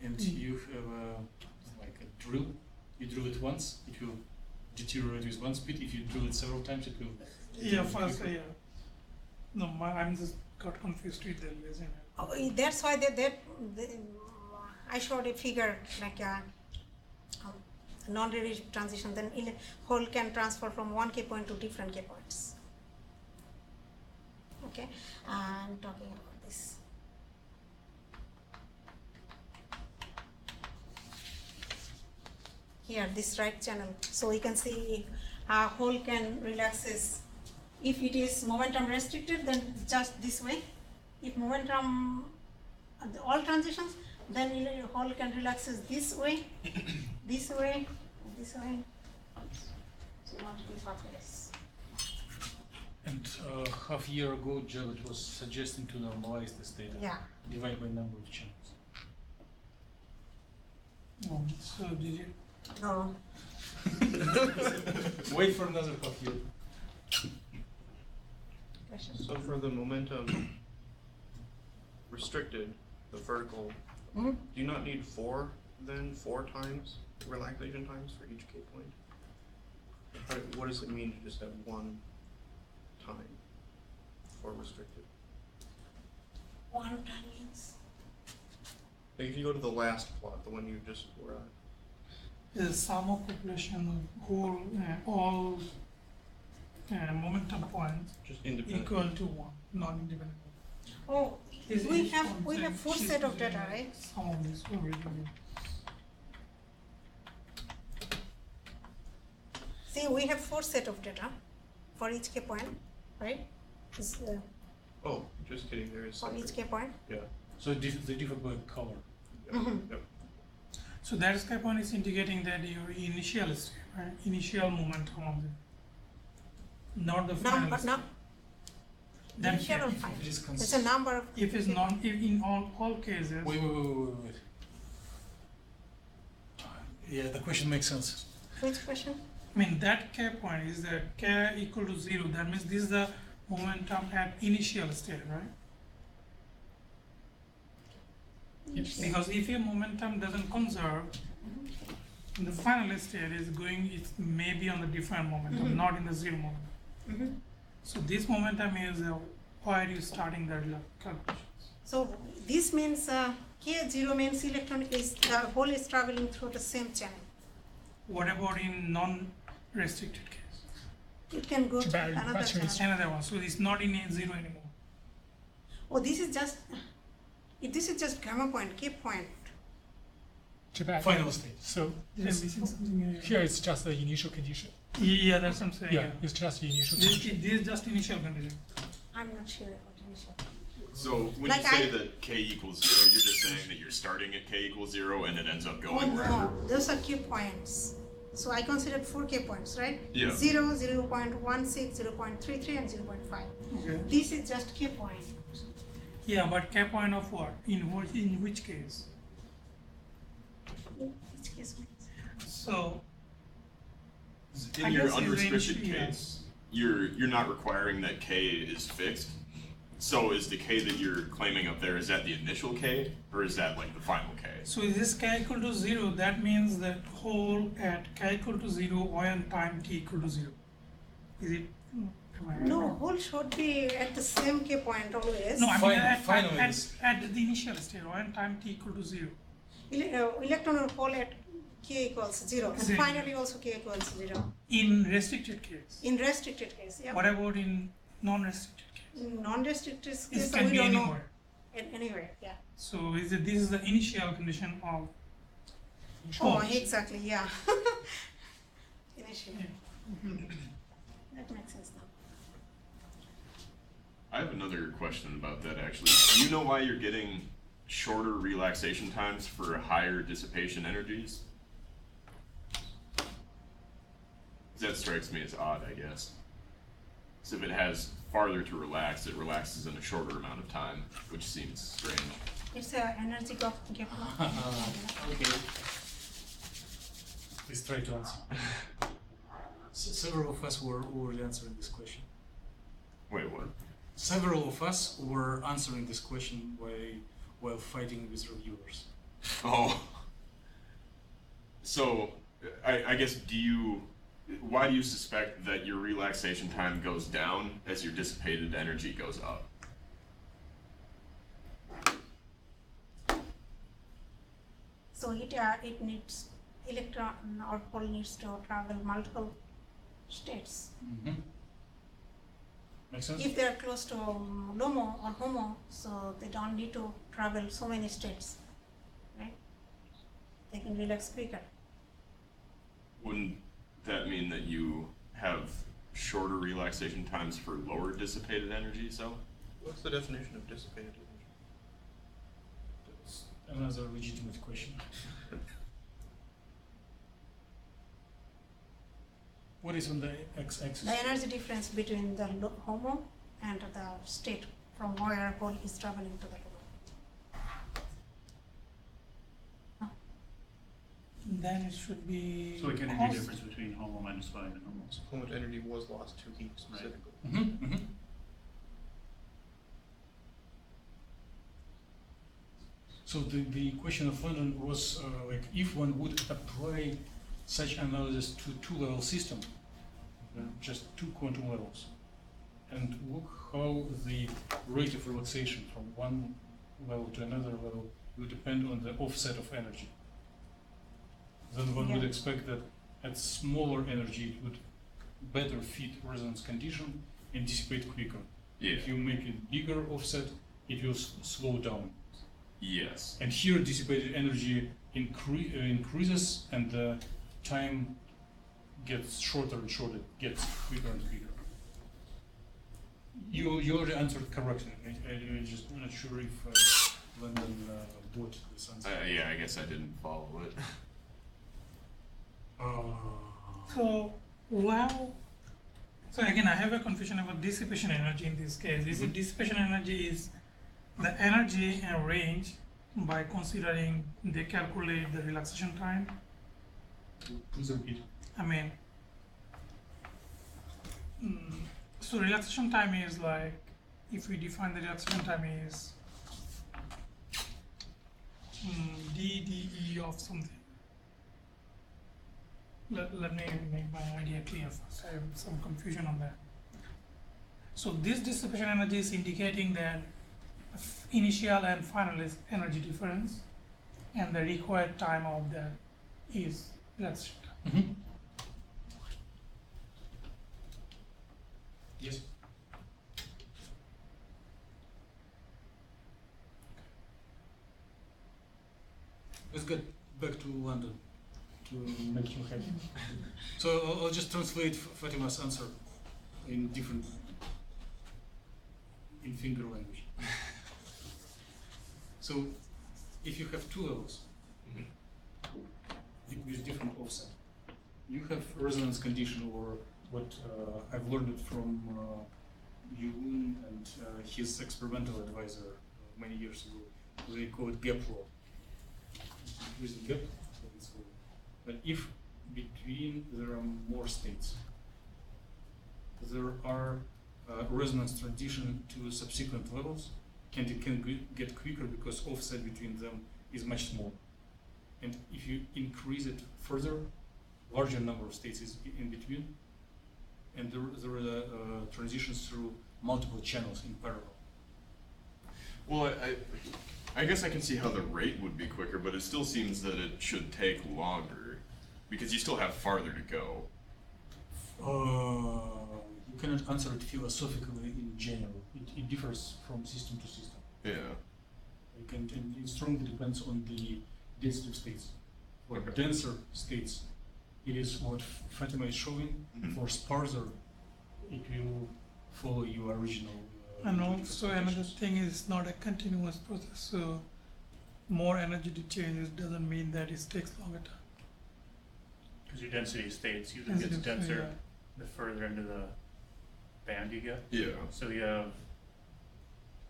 and you have like a drill, you drill it once, it will deteriorate with one speed. If you do it several times, it will. Yeah, first, yeah. No, I'm just got confused with the lesson. Oh, that's why I showed a figure like a non-radiative transition. Then hole can transfer from one K point to different K points. Okay, and talking about this. Here, this right channel. So we can see a hole can relaxes. If it is momentum restricted, then just this way. If momentum, all transitions, then your hole can relaxes this way, this way, this way. So multiple pathways. And half year ago, Javid was suggesting to normalize this data. Yeah. Divide by number of channels. Oh, so did you? No. Wait for another half year. Questions? So for the momentum restricted, the vertical, Mhm. do you not need four times relaxation times for each K point? What does it mean to just have one time for restricted? One time means. Like if you go to the last plot, the one you just were on, The sum of population of whole all momentum points just independent. equal to one, non-independent. Oh, Is we each have point four she's set of doing data, right? Some of this already. See, we have four set of data for each K point, right? Is, Oh, just kidding. There is for separate. each K point. Yeah. So they differ by color. Yep. Mhm. Yep. So that K point is indicating that your initial state, right? Initial momentum of the, not the final Number, state. no, Then initial or if- final. It is It's a number of. if it's not, if in all cases, Wait. Yeah, the question makes sense. Which question? I mean that K point is that K equal to 0. That means this is the momentum at initial state, right? Because if your momentum doesn't conserve, the final state is going, it may be on the different momentum, Mhm. not in the zero momentum. Mhm. So this momentum is why are you starting the calculations? So this means K0 means electron is the hole is traveling through the same channel. What about in non-restricted case? It can go to Battery- another batteries. channel. Another one, so it's not in a zero anymore. Oh, this is just gamma point, K point. To back. Final state. So Did I this, missing something? here it's just the initial condition. Yeah, that's what I'm saying. Yeah, it's just the initial This, condition. this is just initial condition. I'm not sure about initial. So when Like you say I- that K equals 0, you're just saying that you're starting at K equals 0 and it ends up Oh going wherever. no, those are K points. So I considered 4 K points, right? Yeah. 0, 0.16, 0.33, and 0.5. Okay. This is just K point. Yeah, but K point of what? In which case? Which case? So I In your guess it's unrestricted range, yeah. case, you're not requiring that K is fixed. So is the K that you're claiming up there, is that the initial K or is that like the final K? So is this K equal to 0? That means that hole at K equal to 0 when time T equal to 0. Is it? Am I No, wrong? hole should be at the same K point always. No, I mean Final at is- the initial state when time T equal to 0. Electron or hole at K equals 0. And Zero. finally also K equals 0. In restricted case. In restricted case, yeah. What about in non-restricted case? In non-restricted This case, can we be don't know. anywhere. Anywhere, yeah. So is it, this is the initial condition of Oh, hole. exactly, yeah. Initially. Yeah. That makes sense now. I have another question about that actually. Do you know why you're getting shorter relaxation times for higher dissipation energies? That strikes me as odd, I guess. So if it has farther to relax, it relaxes in a shorter amount of time, which seems strange. It's a energy gap. Okay. Please try to answer. Several of us were already answering this question. Wait, what? Several of us were answering this question while fighting with reviewers. Oh. So, I guess, why do you suspect that your relaxation time goes down as your dissipated energy goes up? So it needs electron or pole needs to travel multiple states. Mm-hmm. Makes sense? If they are close to LUMO or HOMO, so they don't need to travel so many states, right? They can relax quicker. Wouldn't that mean that you have shorter relaxation times for lower dissipated energy, so? What's the definition of dissipated energy? That's another legitimate question. What is on the x-axis? The energy difference between the HOMO and the state from where pole is traveling to the LUMO. Then it should be. So like energy cost- difference between HOMO minus 5 and HOMO. So how much energy was lost to heat specifically? Mm-hmm. Mm-hmm. So the question of London was like if one would apply such analysis to two-level system, just two quantum levels, and look how the rate of relaxation from one level to another level will depend on the offset of energy. Then one would Yeah. expect that at smaller energy it would better fit resonance condition and dissipate quicker. Yeah. If you make it bigger offset, it will slow down. Yes. And here dissipated energy increases and the time gets shorter and shorter, gets quicker and quicker. You already answered correctly. I'm just not sure if London bought this answer. Yeah, I guess I didn't follow it. So, wow. So again, I have a confusion about dissipation energy in this case. Is it dissipation energy is the energy and range by considering they calculate the relaxation time? Please repeat. I mean, so relaxation time is like, if we define the relaxation time is DDE of something. Let me make my idea clear first. I have some confusion on that. So this dissipation energy is indicating that initial and final is energy difference, and the required time of that is relaxation time. Mm-hmm. Yes. Let's get back to London to make you happy. So I'll just translate Fatima's answer in different, in finger language. So if you have two levels with different offset, you have resonance condition, or what I've learned it from Yun and his experimental advisor many years ago. They call it gap law. With the gap, it's called. But if between there are more states, there are resonance transition to subsequent levels, and it can get quicker because offset between them is much smaller. And if you increase it further, larger number of states is in between, and there are transitions through multiple channels in parallel. Well, I guess I can see how the rate would be quicker, but it still seems that it should take longer because you still have farther to go. You cannot answer it philosophically in general. It differs from system to system. Yeah. And it strongly depends on the density of states. For Okay. denser states, it is what Fatima is showing. Mhm. For sparser, it will follow your original. And also another thing is it's not a continuous process, so more energy to change doesn't mean that it takes longer time. Because your density of states usually gets Density, denser yeah. the further into the band you get. Yeah. So you have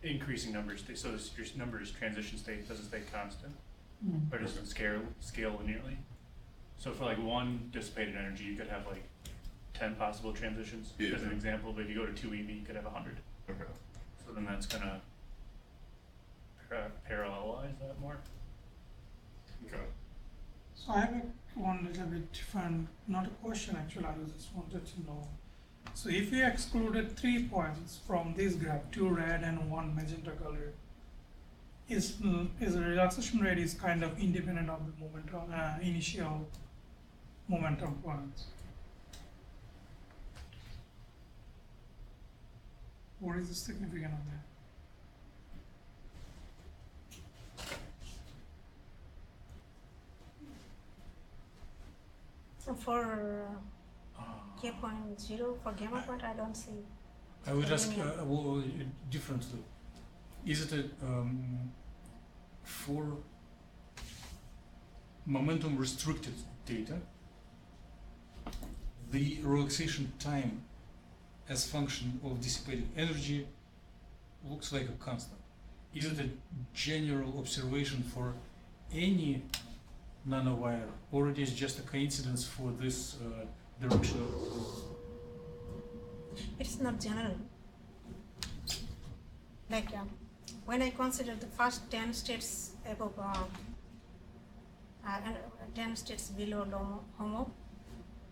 increasing numbers, so your number is transition state doesn't stay constant, or doesn't scale linearly. So for like one dissipated energy, you could have like 10 possible transitions Yeah. as an example, but if you go to 2 eV, you could have 100. Okay. So then that's gonna parallelize that more. Okay. So I have one little bit different, not a question actually, I just wanted to know. So if we excluded 3 points from this graph, 2 red and 1 magenta color, is the relaxation rate is kind of independent of the momentum, initial momentum points. What is the significance of that? So for K.0 for gamma point, I don't see. I would ask linear. well, differently. Is it for momentum restricted data, the relaxation time as function of dissipated energy looks like a constant? Is it a general observation for any nanowire, or it is just a coincidence for this directional? It's not general. Like when I consider the first 10 states above and 10 states below HOMO,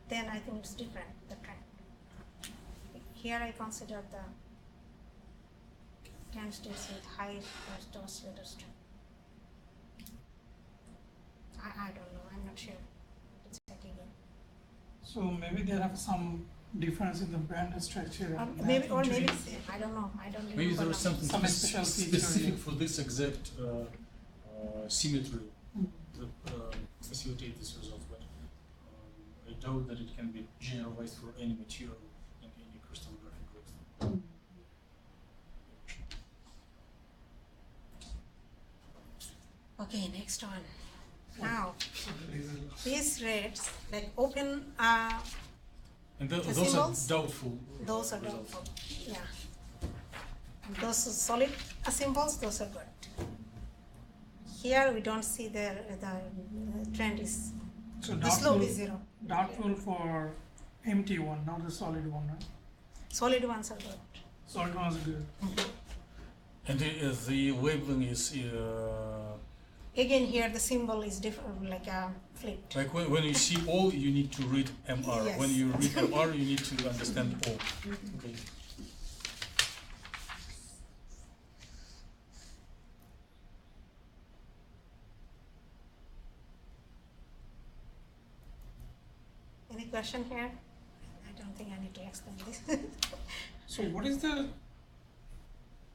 then I think it's different, the trend. Here I consider the 10 states with high first oscillator strength. I don't know, I'm not sure. It's check again. So maybe there are some difference in the band structure. Or and maybe, that or maybe, introduce- I don't know, I don't Maybe there remember is something Some special feature, specific yeah. for this exact symmetry Mm. that facilitate this result, but I doubt that it can be generalized for any material in any crystallographic crystal. Okay, next one. Now, these rates, like open, And The those are symbols? doubtful. those are results. doubtful, yeah. Those are solid symbols, those are good. Here we don't see the trend is, So the slope is zero. doubtful for empty one, not the solid one, right? Solid ones are good. Solid one is good. And the labeling is Again, here the symbol is different, like flipped. like when you see all, you need to read MR. Yes. When you read MR, you need to understand all. Okay. Any question here? I don't think I need to explain this. So what is the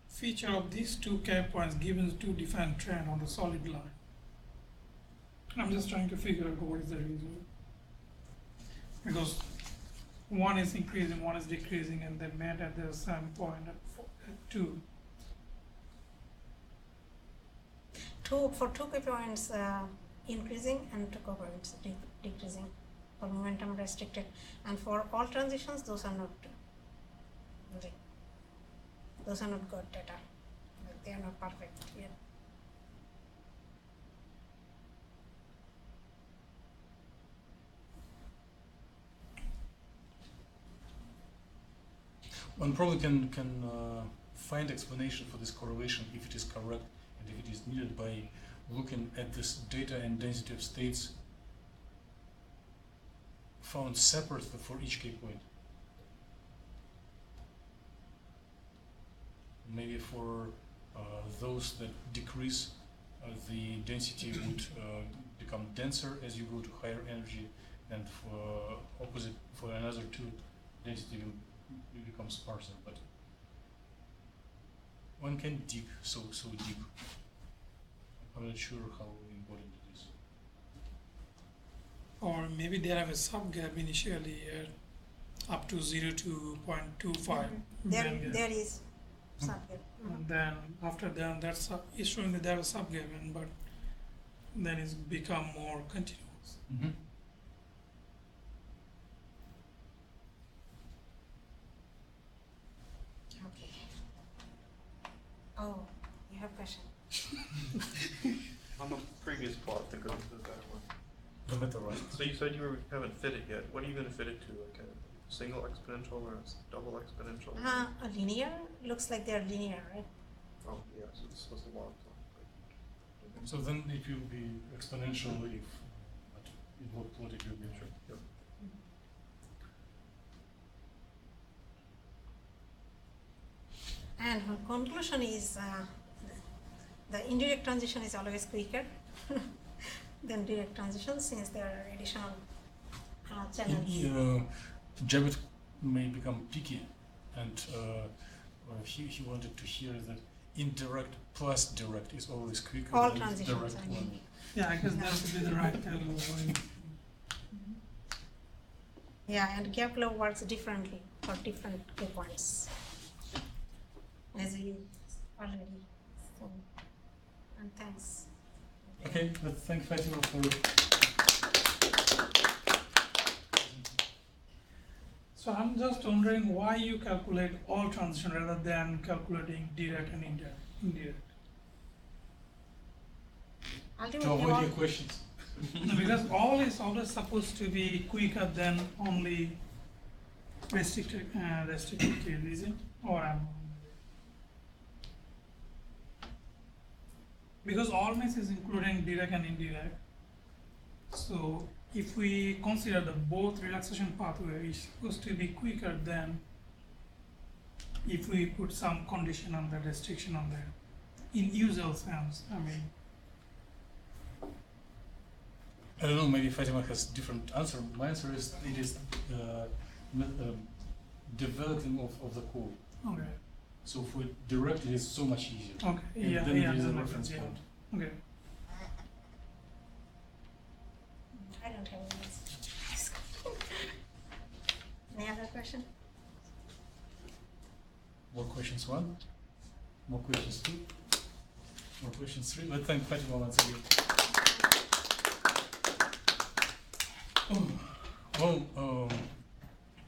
feature of these two cap points given two different trend on the solid line? I'm just trying to figure out what is the reason. Because one is increasing, one is decreasing, and they met at the same point at 2. For two points increasing and 2 points decreasing for momentum restricted, and for all transitions those are not good. Those are not good data. Like, they are not perfect yet. One probably can find explanation for this correlation if it is correct and if it is needed by looking at this data and density of states found separately for each K point. Maybe for those that decrease, the density would become denser as you go to higher energy, and for opposite, for another two, density will become sparser. But one can dig so deep. I'm not sure how important it is. Or maybe they have a sub gap initially up to 0 to 0.25. band gap. There is something. And then after that, it's showing that there is sub gap, but then it's become more continuous. Mm-hmm. Okay. Oh, you have question. On the previous plot, the better one. The better one. So you said haven't fit it yet. What are you going to fit it to? Like a single exponential or a double exponential? A linear? Looks like they're linear, right? Oh, yeah, so this was the log. So then it will be exponential if at it will plot it will be true. Yep. And her conclusion is the indirect transition is always quicker than direct transition since there are additional challenges. Javid may become picky, and he wanted to hear that indirect plus direct is always quicker All than transitions, direct I mean. one. Yeah, I guess that would be the right term. Yeah, and gap flow works differently for different key points, as you already. So, and thanks. Okay, let's thank Fatima for. So I'm just wondering why you calculate all transition rather than calculating direct and indirect. To Ultimately, avoid all, your questions. No, because all is always supposed to be quicker than only restricted case, isn't it? Or because all means is including direct and indirect. So if we consider the both relaxation pathway is supposed to be quicker than if we put some condition on the restriction on there. In usual sense, I mean. I don't know, maybe Fatima has different answer. My answer is it is developing of the code. Okay. So for direct it is so much easier. Okay. And Yeah. then Yeah. it is a that reference makes- point. yeah. Okay. I don't have any answer. Any other question? More questions one? More questions two? More questions three? Let's thank Fatima once again. Well,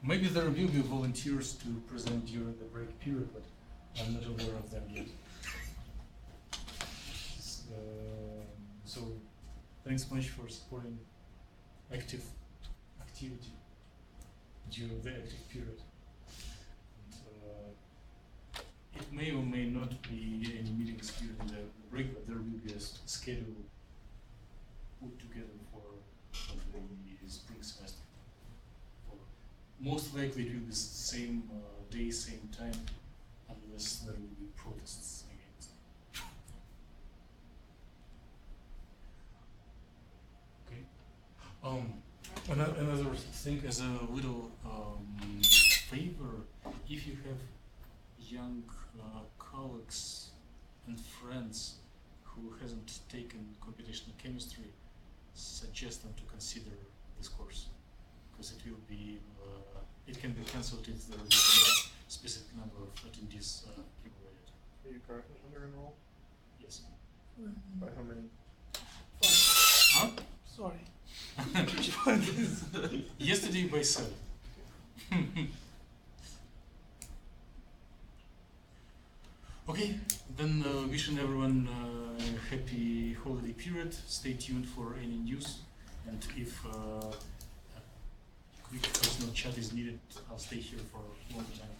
maybe there will be volunteers to present during the break period, but I'm not aware of them yet. So, thanks much for supporting activity during the active period. And, it may or may not be any meetings during the break, but there will be a schedule put together for the spring semester. Most likely it will be same day, same time, unless there will be protests against it. Okay. Another thing, as a little favor, if you have young colleagues and friends who hasn't taken computational chemistry, suggest them to consider this course, because it will be it can be cancelled if there is a specific number of attendees evaluated. Are you currently under enrolled? Yes. By how many? Huh? Sorry. Yesterday by 7. Okay, then wishing everyone a happy holiday period. Stay tuned for any news, and if a quick personal chat is needed, I'll stay here for a long time.